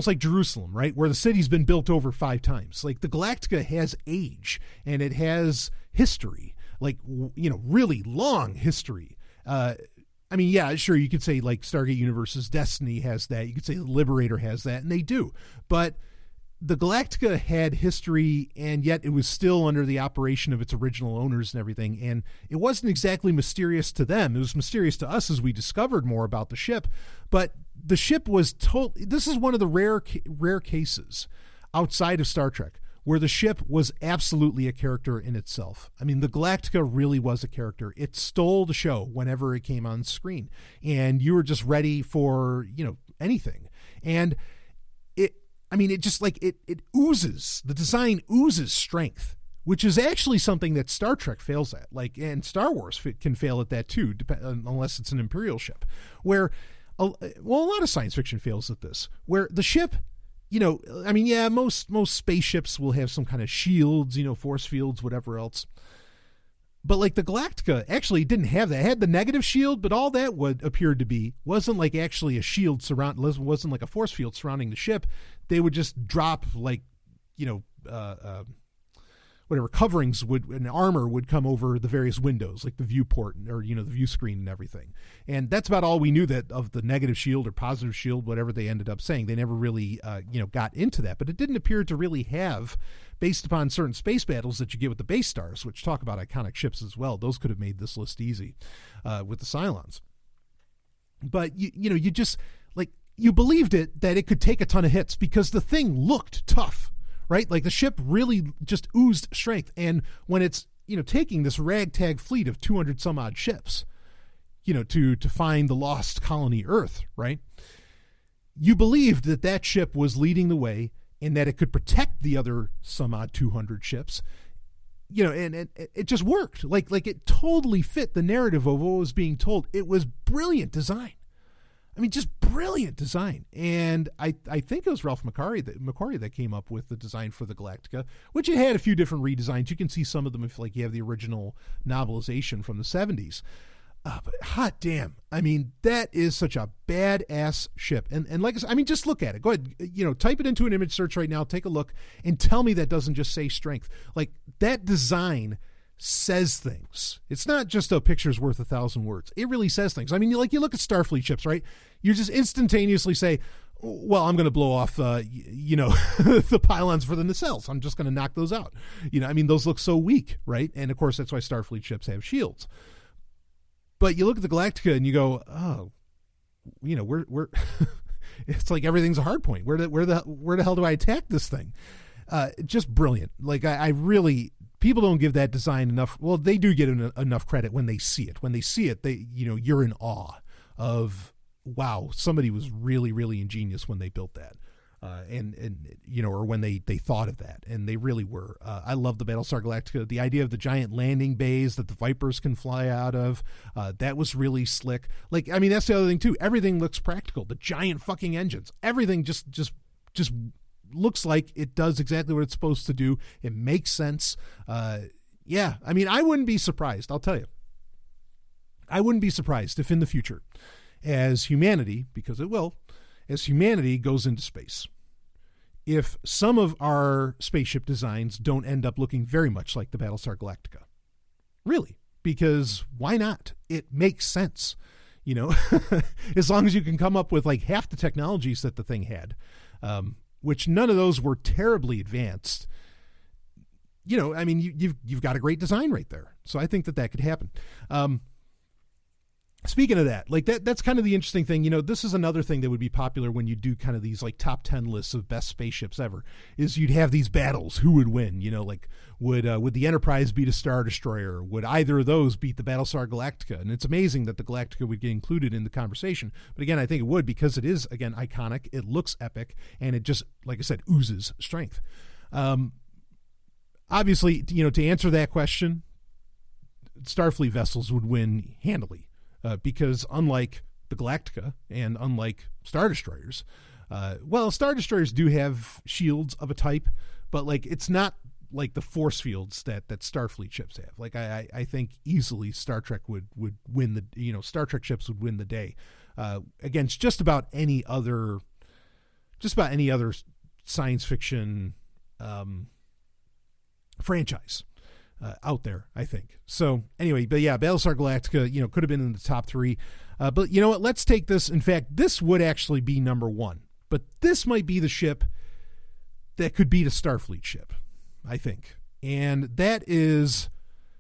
like Jerusalem, right? Where the city's been built over 5 times. The Galactica has age, and it has history, really long history. Sure, you could say Stargate Universe's Destiny has that. You could say the Liberator has that, and they do. But the Galactica had history, and yet it was still under the operation of its original owners and everything. And it wasn't exactly mysterious to them. It was mysterious to us as we discovered more about the ship. But the ship was this is one of the rare cases outside of Star Trek where the ship was absolutely a character in itself. I mean, the Galactica really was a character. It stole the show whenever it came on screen, and you were just ready for, anything. And it oozes, the design oozes strength, which is actually something that Star Trek fails at, and Star Wars can fail at that too, unless it's an Imperial ship, where, a lot of science fiction fails at this, where the ship, most spaceships will have some kind of shields, force fields, whatever else. But the Galactica actually didn't have that. It had the negative shield, but all that appeared to be wasn't actually a shield wasn't like a force field surrounding the ship. They would just drop whatever coverings and armor would come over the various windows, like the viewport or, the view screen and everything. And that's about all we knew that of the negative shield or positive shield, whatever they ended up saying. They never really, got into that, but it didn't appear to really have, based upon certain space battles that you get with the base stars, which talk about iconic ships as well. Those could have made this list easy, with the Cylons. But you just you believed that it could take a ton of hits because the thing looked tough. Right? The ship really just oozed strength. And when it's, taking this ragtag fleet of 200 some odd ships, to find the lost colony Earth, right? You believed that ship was leading the way and that it could protect the other some odd 200 ships, and it just worked. It totally fit the narrative of what was being told. It was brilliant design. I mean, just brilliant design. And I think it was Ralph McQuarrie that came up with the design for the Galactica, which it had a few different redesigns. You can see some of them if like you have the original novelization from the 70s. But hot damn. I mean, that is such a badass ship. And like I said, I mean, just look at it. Go ahead, type it into an image search right now, take a look, and tell me that doesn't just say strength. Like, that design says things. It's not just a picture's worth 1,000 words. It really says things. I mean, you look at Starfleet ships, right? You just instantaneously say, well, I'm going to blow off, the pylons for the nacelles. I'm just going to knock those out. I mean, those look so weak, right? And of course, that's why Starfleet ships have shields. But you look at the Galactica and you go, oh, we're it's like everything's a hard point. Where the hell do I attack this thing? Just brilliant. Like I really, people don't give that design enough. Well, they do get enough credit when they see it. When they see it, you're in awe of, wow, somebody was really, really ingenious when they built that. Or when they thought of that, and they really were. I love the Battlestar Galactica. The idea of the giant landing bays that the Vipers can fly out of, that was really slick. Like, I mean, that's the other thing too. Everything looks practical. The giant fucking engines, everything just looks like it does exactly what it's supposed to do. It makes sense. Yeah, I mean, I wouldn't be surprised. I'll tell you, I wouldn't be surprised if in the future, as humanity, because it will, as humanity goes into space, if some of our spaceship designs don't end up looking very much like the Battlestar Galactica. Really, because why not? It makes sense, as long as you can come up with like half the technologies that the thing had, which none of those were terribly advanced. I mean, you've got a great design right there. So I think that could happen. Speaking of that, like that's kind of the interesting thing. This is another thing that would be popular when you do kind of these like top 10 lists of best spaceships ever, is you'd have these battles. Who would win? Like would the Enterprise beat a Star Destroyer? Would either of those beat the Battlestar Galactica? And it's amazing that the Galactica would get included in the conversation. But again, I think it would, because it is, again, iconic. It looks epic, and it just, like I said, oozes strength. Obviously, to answer that question, Starfleet vessels would win handily. Because unlike the Galactica and unlike Star Destroyers, Star Destroyers do have shields of a type, but like it's not like the force fields that Starfleet ships have. Like I think easily Star Trek would win the, Star Trek ships would win the day against just about any other science fiction franchise. Out there, I think. So anyway, but yeah, Battlestar Galactica, could have been in the top 3. But you know what? Let's take this. In fact, this would actually be number 1. But this might be the ship that could beat a Starfleet ship, I think. And that is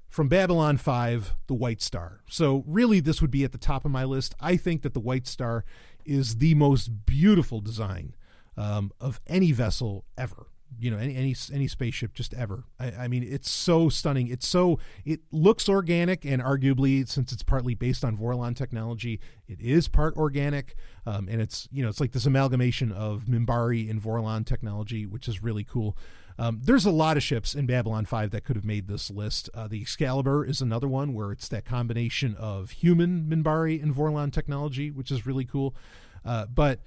from Babylon 5, the White Star. So really, this would be at the top of my list. I think that the White Star is the most beautiful design of any vessel ever. Any spaceship just ever. I mean, it's so stunning. It looks organic, and arguably, since it's partly based on Vorlon technology, it is part organic. And it's like this amalgamation of Minbari and Vorlon technology, which is really cool. There's a lot of ships in Babylon 5 that could have made this list. The Excalibur is another one where it's that combination of human Minbari and Vorlon technology, which is really cool. But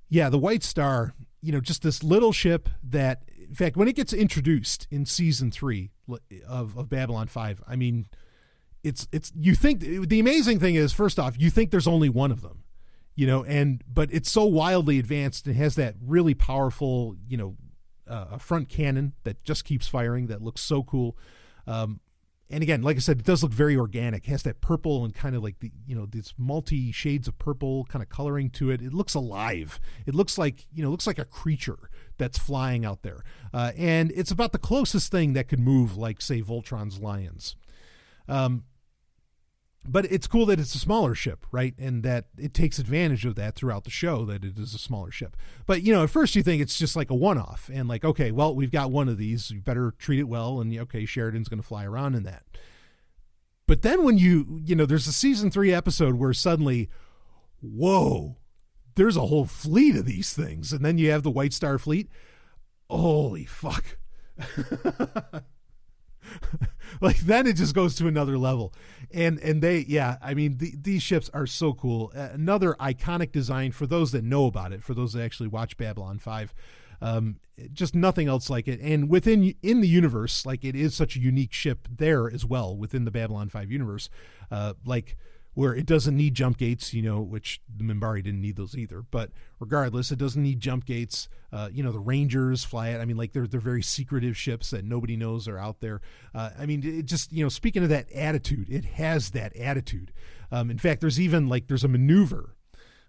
yeah, the White Star, just this little ship that, in fact, when it gets introduced in season 3 of Babylon 5, I mean, you think, the amazing thing is, first off, you think there's only one of them, but it's so wildly advanced and has that really powerful, a front cannon that just keeps firing that looks so cool. And again, like I said, it does look very organic. It has that purple and kind of like the, these multi shades of purple kind of coloring to it. It looks alive. It looks like a creature that's flying out there. And it's about the closest thing that could move, like, say, Voltron's lions. But it's cool that it's a smaller ship, right? And that it takes advantage of that throughout the show, that it is a smaller ship. But, at first you think it's just like a one-off. And like, okay, well, we've got one of these. You better treat it well. And, okay, Sheridan's going to fly around in that. But then when there's a season 3 episode where suddenly, whoa, there's a whole fleet of these things. And then you have the White Star fleet. Holy fuck. Like then it just goes to another level. And they, yeah, I mean, these ships are so cool. Another iconic design for those that know about it, for those that actually watch Babylon 5. Just nothing else like it. And in the universe, like it is such a unique ship there as well within the Babylon 5 universe, like where it doesn't need jump gates, which the Minbari didn't need those either. But regardless, it doesn't need jump gates. The Rangers fly it. I mean, like they're very secretive ships that nobody knows are out there. I mean, it just, speaking of that attitude, it has that attitude. In fact, there's a maneuver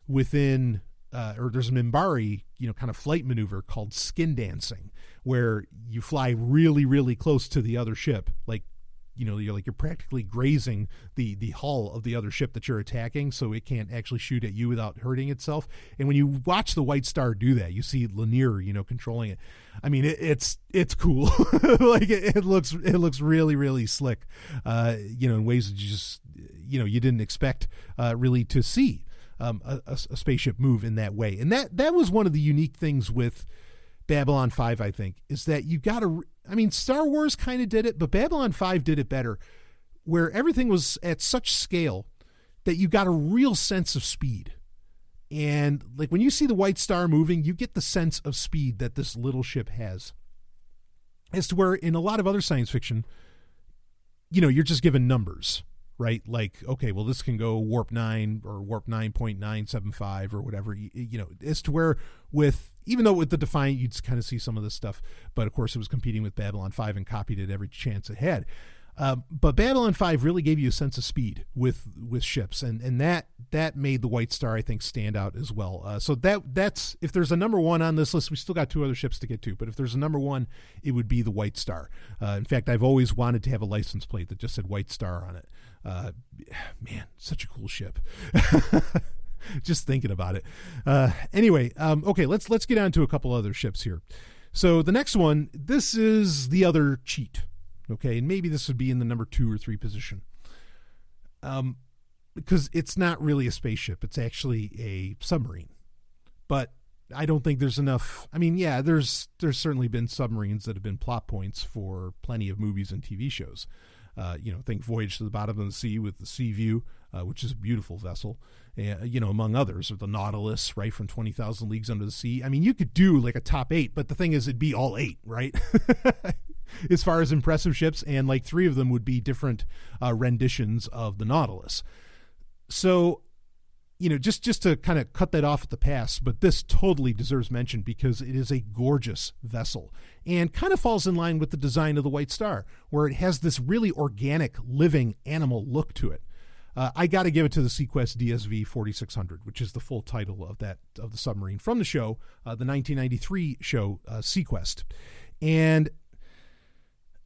within, or there's a Minbari, kind of flight maneuver called skin dancing, where you fly really, really close to the other ship. Like, you're practically grazing the hull of the other ship that you're attacking, so it can't actually shoot at you without hurting itself. And when you watch the White Star do that, you see Lanier, controlling it. I mean, it's cool. Like it looks really, really slick. In ways that you just, you didn't expect really to see a spaceship move in that way. And that was one of the unique things with Babylon 5, I think, is that you got to, Star Wars kind of did it, but Babylon 5 did it better, where everything was at such scale that you got a real sense of speed. And like when you see the White Star moving, you get the sense of speed that this little ship has. As to where in a lot of other science fiction, you're just given numbers, right? Like, okay, well, this can go warp 9 or warp 9.975 or whatever, as to where even though with the Defiant, you'd kind of see some of this stuff, but of course it was competing with Babylon 5 and copied it every chance it had. But Babylon 5 really gave you a sense of speed with ships, and that made the White Star, I think, stand out as well. So that's, if there's a number one on this list, we still got two other ships to get to, but if there's a number one, it would be the White Star. In fact, I've always wanted to have a license plate that just said White Star on it. Man, such a cool ship. Just thinking about it. Anyway, okay, let's get on to a couple other ships here. So the next one, this is the other cheat. Okay, and maybe this would be in the number 2 or 3 position. Because it's not really a spaceship. It's actually a submarine. But I don't think there's enough. I mean, yeah, there's certainly been submarines that have been plot points for plenty of movies and TV shows. Think Voyage to the Bottom of the Sea with the Sea View, which is a beautiful vessel, among others, or the Nautilus, right, from 20,000 Leagues Under the Sea. I mean, you could do like a top 8, but the thing is, it'd be all 8, right? As far as impressive ships, and like 3 of them would be different renditions of the Nautilus. So, just to kind of cut that off at the pass, but this totally deserves mention because it is a gorgeous vessel and kind of falls in line with the design of the White Star, where it has this really organic, living animal look to it. I got to give it to the Sequest DSV 4600, which is the full title of the submarine from the show, the 1993 show Sequest. And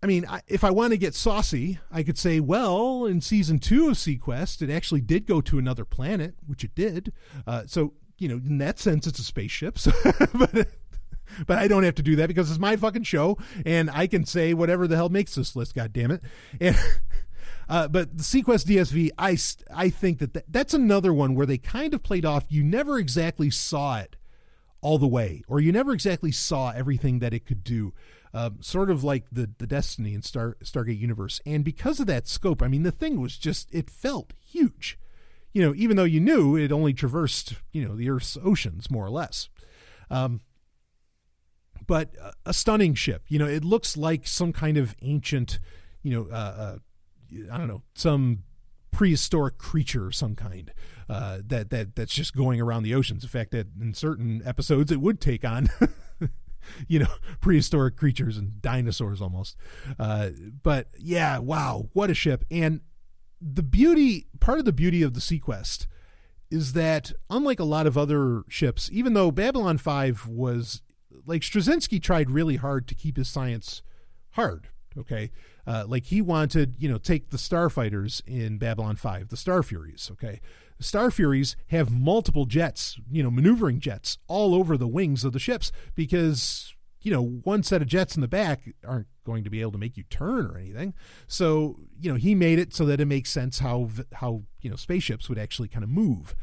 I mean, if I want to get saucy, I could say, well, in season 2 of Sequest, it actually did go to another planet, which it did. So, in that sense, it's a spaceship. So, but I don't have to do that because it's my fucking show, and I can say whatever the hell makes this list, goddammit. And but the Sequest DSV, I think that's another one where they kind of played off. You never exactly saw it all the way, or you never exactly saw everything that it could do. Sort of like the Destiny and Stargate universe. And because of that scope, I mean, the thing was just, it felt huge, even though you knew it only traversed, the Earth's oceans, more or less. But a stunning ship, it looks like some kind of ancient, I don't know, some prehistoric creature of some kind that's just going around the oceans. In fact, that in certain episodes, it would take on prehistoric creatures and dinosaurs almost. But yeah, wow, what a ship. And part of the beauty of the Sequest is that unlike a lot of other ships, even though Babylon 5 was like, Straczynski tried really hard to keep his science hard. Okay. Like he wanted, take the starfighters in Babylon 5, the Star Furies. Okay. The Star Furies have multiple jets, maneuvering jets all over the wings of the ships because, one set of jets in the back aren't going to be able to make you turn or anything. So, he made it so that it makes sense how spaceships would actually kind of move.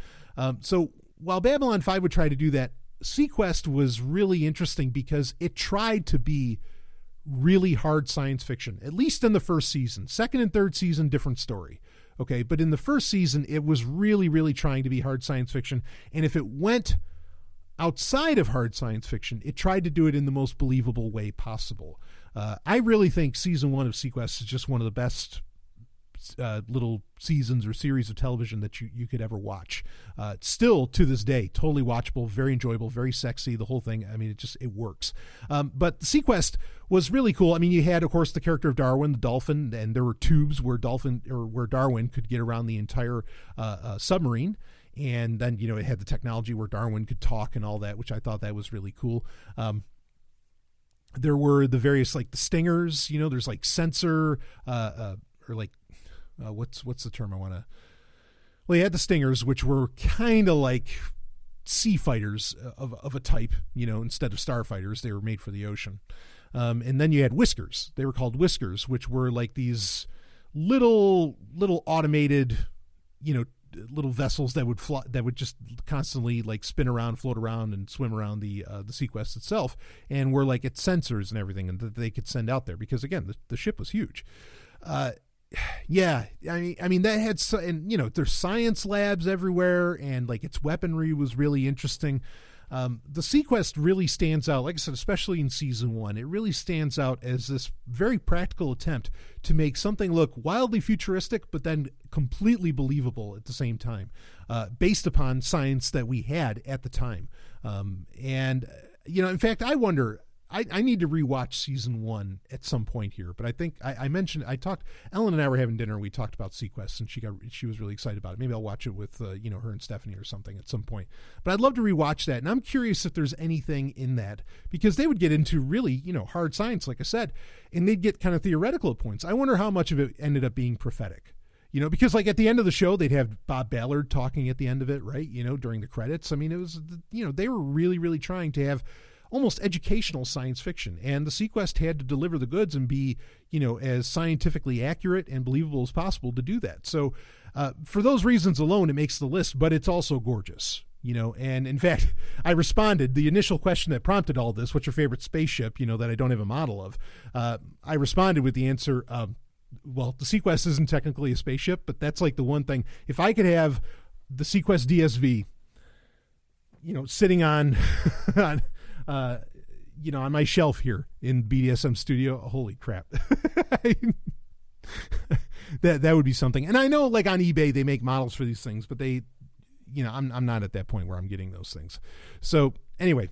So while Babylon 5 would try to do that, Sequest was really interesting because it tried to be really hard science fiction, at least in the first season. Second and third season, different story. Okay, but in the first season, it was really, really trying to be hard science fiction. And if it went outside of hard science fiction, it tried to do it in the most believable way possible. I really think season 1 of Sequest is just one of the best little seasons or series of television that you could ever watch. Still to this day, totally watchable, very enjoyable, very sexy, the whole thing. I mean, it works. But Sequest was really cool. I mean, you had, of course, the character of Darwin, the dolphin, and there were tubes where Darwin could get around the entire submarine. And then, it had the technology where Darwin could talk and all that, which I thought that was really cool. There were the various, like the stingers, there's like sensor, or like, what's the term I want to, well, you had the stingers, which were kind of like sea fighters of a type, instead of starfighters. They were made for the ocean. And then you had whiskers. They were called whiskers, which were like these little automated, little vessels that would fly, that would just constantly like spin around, float around, and swim around the Sequest itself, and were like its sensors and everything, and that they could send out there because again the ship was huge. Yeah, I mean that had and there's science labs everywhere, and like its weaponry was really interesting. The Sequest really stands out, like I said, especially in season 1. It really stands out as this very practical attempt to make something look wildly futuristic, but then completely believable at the same time, based upon science that we had at the time. And in fact, I wonder. I need to rewatch season 1 at some point here, but I think I talked, Ellen and I were having dinner and we talked about Sequest, and she was really excited about it. Maybe I'll watch it with, her and Stephanie or something at some point, but I'd love to rewatch that. And I'm curious if there's anything in that, because they would get into really, hard science, like I said, and they'd get kind of theoretical at points. I wonder how much of it ended up being prophetic, because like at the end of the show, they'd have Bob Ballard talking at the end of it, right? During the credits. I mean, it was, they were really, really trying to have almost educational science fiction, and the Sequest had to deliver the goods and be, as scientifically accurate and believable as possible to do that. So for those reasons alone, it makes the list, but it's also gorgeous, and in fact, I responded, the initial question that prompted all this, what's your favorite spaceship, that I don't have a model of, I responded with the answer, well, the Sequest isn't technically a spaceship, but that's like the one thing, if I could have the Sequest DSV, sitting on on my shelf here in BDSM studio, holy crap. that would be something. And I know like on eBay, they make models for these things, but they, I'm not at that point where I'm getting those things. So anyway,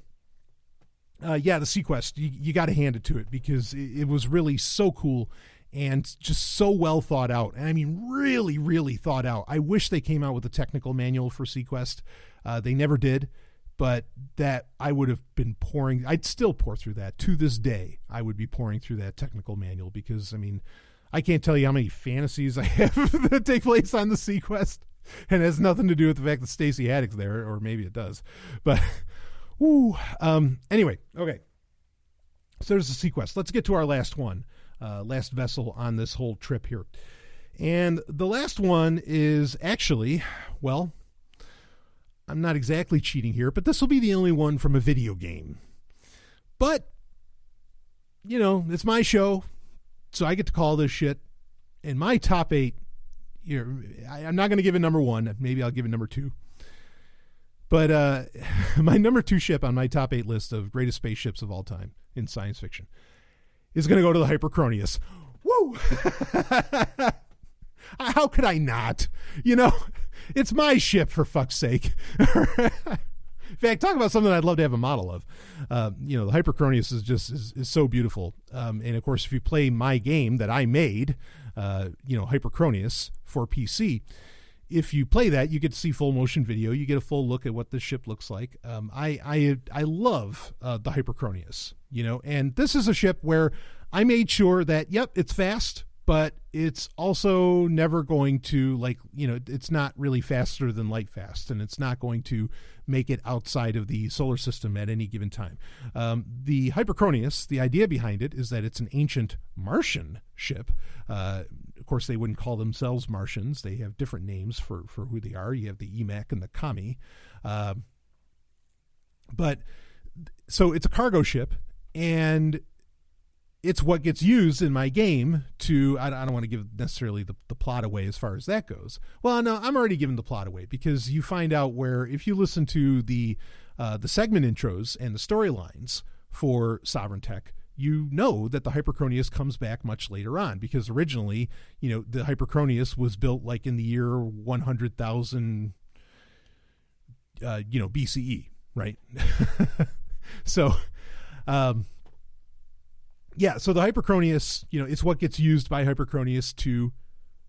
the Sequest, you got to hand it to it, because it was really so cool and just so well thought out. And I mean, really, really thought out. I wish they came out with a technical manual for Sequest. They never did. But that I would have been I'd still pour through that. To this day, I would be pouring through that technical manual, because, I mean, I can't tell you how many fantasies I have that take place on the Sequest, and it has nothing to do with the fact that Stacey Haddock's there, or maybe it does. But, anyway, okay. So there's the Sequest. Let's get to our last one, last vessel on this whole trip here. And the last one is actually, well, I'm not exactly cheating here, but this will be the only one from a video game. But, it's my show, so I get to call this shit. And my top 8, I'm not going to give it number 1. Maybe I'll give it number 2. But my number 2 ship on my top 8 list of greatest spaceships of all time in science fiction is going to go to the Hypercronius. Woo! How could I not? It's my ship, for fuck's sake. In fact, talk about something I'd love to have a model of. The Hypercronius is so beautiful. And of course, if you play my game that I made, Hypercronius for PC, if you play that, you get to see full motion video. You get a full look at what the ship looks like. I love the Hypercronius, and this is a ship where I made sure that, yep, it's fast, but it's also never going to, it's not really faster than light fast, and it's not going to make it outside of the solar system at any given time. The Hypercronius, the idea behind it is that it's an ancient Martian ship. Of course, they wouldn't call themselves Martians. They have different names for who they are. You have the EMAC and the Kami. But so it's a cargo ship, and it's what gets used in my game to, I don't want to give necessarily the plot away as far as that goes. Well, no, I'm already giving the plot away, because you find out where, if you listen to the segment intros and the storylines for Sovryn Tech, you know that the Hypercronius comes back much later on, because originally, the Hypercronius was built like in the year 100,000, BCE, right? So, yeah, so the Hypercronius, it's what gets used by Hypercronius to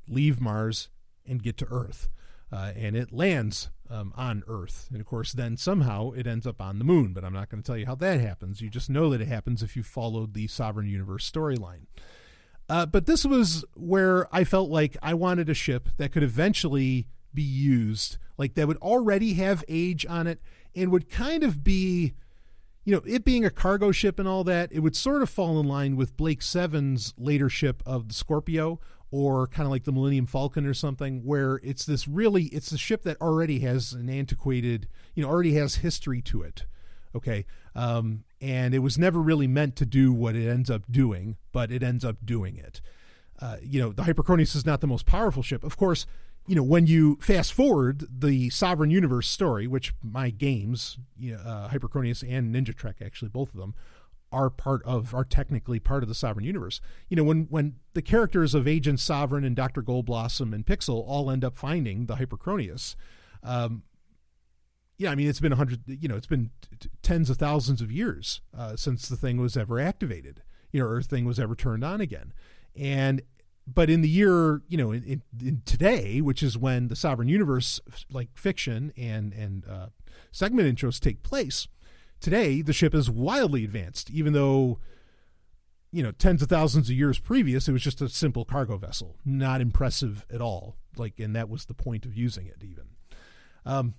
leave Mars and get to Earth. And it lands on Earth. And, of course, then somehow it ends up on the moon. But I'm not going to tell you how that happens. You just know that it happens if you followed the Sovereign Universe storyline. But this was where I felt like I wanted a ship that could eventually be used, like that would already have age on it and would kind of be... it being a cargo ship and all that, it would sort of fall in line with Blake Seven's later ship of the Scorpio, or kind of like the Millennium Falcon or something, where it's the ship that already has an antiquated, already has history to it. Okay. And it was never really meant to do what it ends up doing, but it ends up doing it. The Hypercronius is not the most powerful ship. Of course, when you fast forward the Sovereign Universe story, which my games, Hypercronius and Ninja Trek, actually both of them, are technically part of the Sovereign Universe. When the characters of Agent Sovryn and Dr. Goldblossom and Pixel all end up finding the Hypercronius, it's been it's been tens of thousands of years since the thing was ever activated, or thing was ever turned on again. But in the year, in today, which is when the Sovereign Universe, like fiction and segment intros take place, today the ship is wildly advanced, even though, tens of thousands of years previous, it was just a simple cargo vessel, not impressive at all. And that was the point of using it even.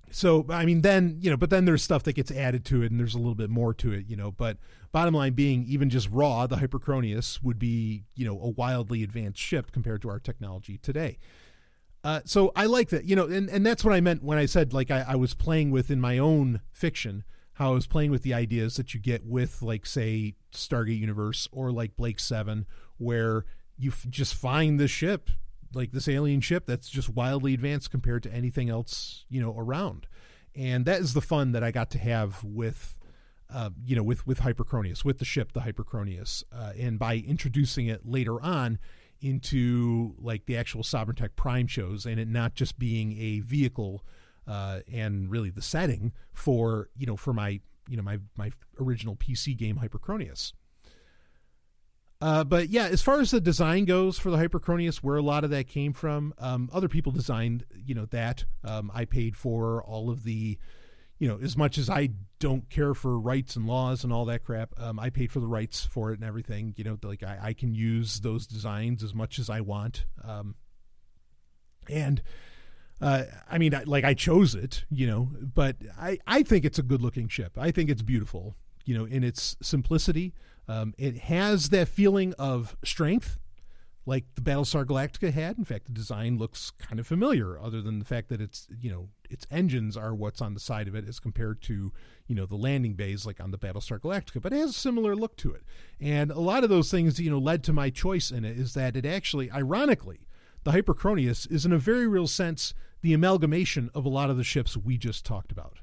So, then, but then there's stuff that gets added to it, and there's a little bit more to it, but bottom line being, even just raw, the Hypercronius would be, a wildly advanced ship compared to our technology today. So I like that, and that's what I meant when I said, I was playing with, in my own fiction, how I was playing with the ideas that you get with, say, Stargate Universe or Blake 7, where you just find this ship, this alien ship that's just wildly advanced compared to anything else, around. And that is the fun that I got to have with Hypercronius, with the ship, the Hypercronius. And by introducing it later on into the actual Sovryn Tech Prime shows, and it not just being a vehicle and really the setting for my original PC game Hypercronius. But yeah, as far as the design goes for the Hypercronius, where a lot of that came from, other people designed, that. I paid for all of the, as much as I don't care for rights and laws and all that crap, I paid for the rights for it and everything. I can use those designs as much as I want. I chose it, but I think it's a good looking ship. I think it's beautiful, in its simplicity. It has that feeling of strength like the Battlestar Galactica had. In fact, the design looks kind of familiar, other than the fact that its engines are what's on the side of it as compared to, the landing bays like on the Battlestar Galactica, but it has a similar look to it. And a lot of those things, led to my choice in it, is that it actually, ironically, the Hypercronius is in a very real sense the amalgamation of a lot of the ships we just talked about,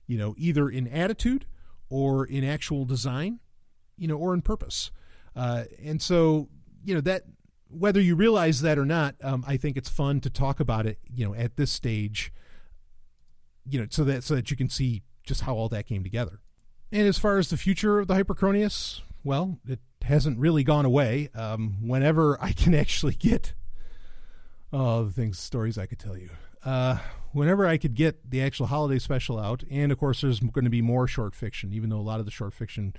either in attitude or in actual design, or in purpose. And so, that, whether you realize that or not, I think it's fun to talk about it, at this stage, so that you can see just how all that came together. And as far as the future of the Hypercronius, well, it hasn't really gone away. Whenever I can actually get, the stories I could tell you. Whenever I could get the actual holiday special out, and of course there's going to be more short fiction, even though a lot of the short fiction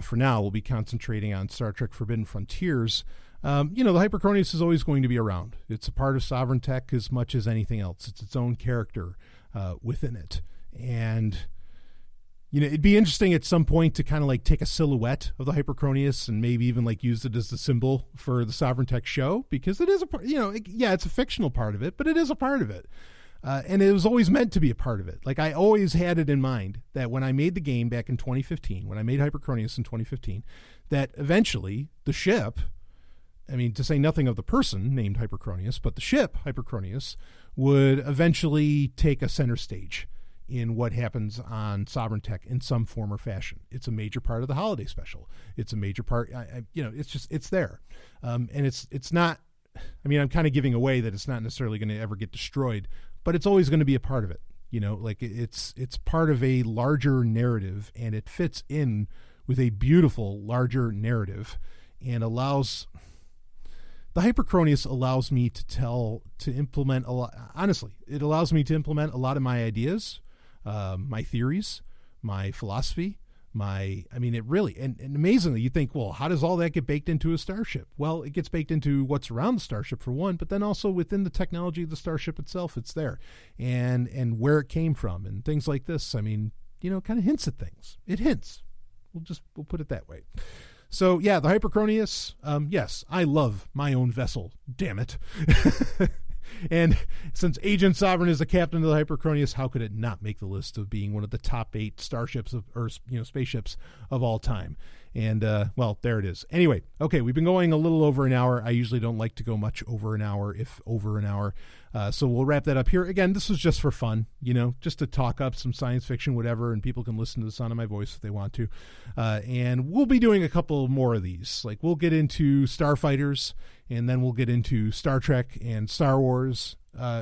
for now will be concentrating on Star Trek Forbidden Frontiers. The Hypercronius is always going to be around. It's a part of Sovryn Tech as much as anything else. It's its own character within it. And, it'd be interesting at some point to kind of take a silhouette of the Hypercronius and maybe even use it as the symbol for the Sovryn Tech show, because it is it's a fictional part of it, but it is a part of it. And it was always meant to be a part of it. Like, I always had it in mind that when I made the game back in 2015, when I made Hypercronius in 2015, that eventually the ship, I mean, to say nothing of the person named Hypercronius, but the ship, Hypercronius, would eventually take a center stage in what happens on Sovryn Tech in some form or fashion. It's a major part of the holiday special. It's a major part, it's there. And it's not, I mean, I'm kind of giving away that it's not necessarily going to ever get destroyed, but it's always going to be a part of it. Like it's part of a larger narrative, and it fits in with a beautiful larger narrative, and allows the Hypercronius allows me to implement a lot. Honestly, it allows me to implement a lot of my ideas, my theories, my philosophy, it really, and amazingly, you think, well, how does all that get baked into a starship? Well, it gets baked into what's around the starship for one, but then also within the technology of the starship itself, it's there, and where it came from and things like this. I mean, kind of hints at things. It hints. We'll put it that way. So yeah, the Hypercronius, yes, I love my own vessel, damn it. And since Agent Sovryn is the captain of the Hypercronius, how could it not make the list of being one of the top 8 starships or spaceships of all time? And well, there it is. Anyway, okay, we've been going a little over an hour. I usually don't like to go much over an hour, if over an hour. So we'll wrap that up here. Again, this was just for fun, just to talk up some science fiction, whatever, and people can listen to the sound of my voice if they want to. And we'll be doing a couple more of these. Like, we'll get into starfighters, and then we'll get into Star Trek and Star Wars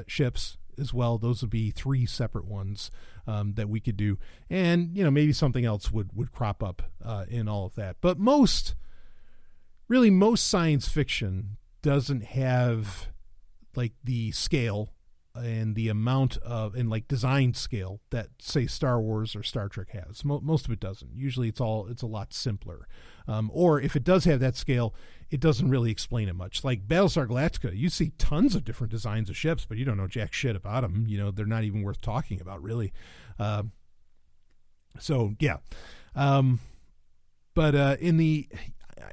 ships as well. Those would be 3 separate ones that we could do. And, maybe something else would crop up in all of that. But most science fiction doesn't have like the scale and the amount of, and like design scale that, say, Star Wars or Star Trek has. Most of it doesn't. Usually it's a lot simpler. Or if it does have that scale, it doesn't really explain it much. Like Battlestar Galactica, you see tons of different designs of ships, but you don't know jack shit about them. They're not even worth talking about, really. So yeah. But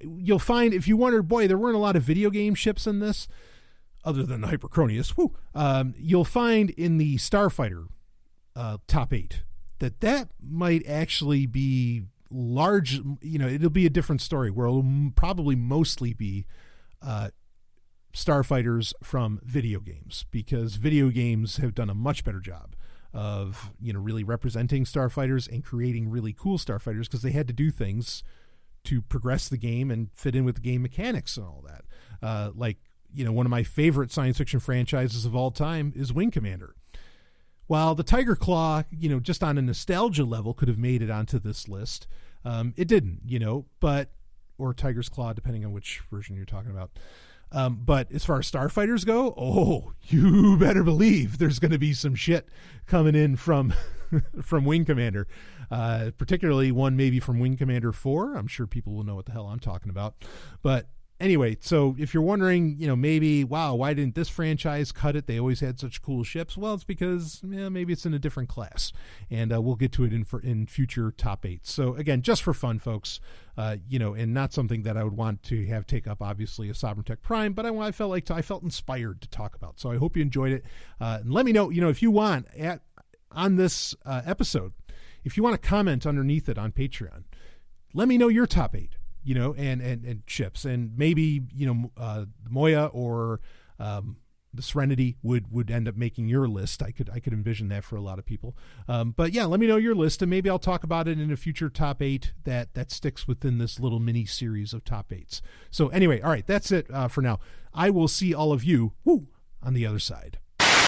you'll find, if you wonder, boy, there weren't a lot of video game ships in this, other than the Hypercronius, you'll find in the Starfighter top 8 that might actually be large. It'll be a different story where it'll probably mostly be starfighters from video games, because video games have done a much better job of really representing starfighters and creating really cool starfighters, because they had to do things to progress the game and fit in with the game mechanics and all that. One of my favorite science fiction franchises of all time is Wing Commander. While the Tiger Claw, just on a nostalgia level could have made it onto this list, it didn't, or Tiger's Claw, depending on which version you're talking about. But as far as starfighters go, you better believe there's going to be some shit coming in from Wing Commander, particularly one maybe from Wing Commander 4. I'm sure people will know what the hell I'm talking about. But anyway, so if you're wondering, maybe, wow, why didn't this franchise cut it? They always had such cool ships. Well, it's because maybe it's in a different class, and we'll get to it in future top 8s. So again, just for fun, folks, and not something that I would want to have take up, obviously, a Sovryn Tech Prime, but I felt inspired to talk about. So I hope you enjoyed it. And let me know, if you want on this episode, if you want to comment underneath it on Patreon, let me know your top 8. And ships, and maybe, Moya or the Serenity would end up making your list. I could envision that for a lot of people. But yeah, let me know your list, and maybe I'll talk about it in a future top 8 that sticks within this little mini series of top 8s. So anyway, all right, that's it for now. I will see all of you on the other side.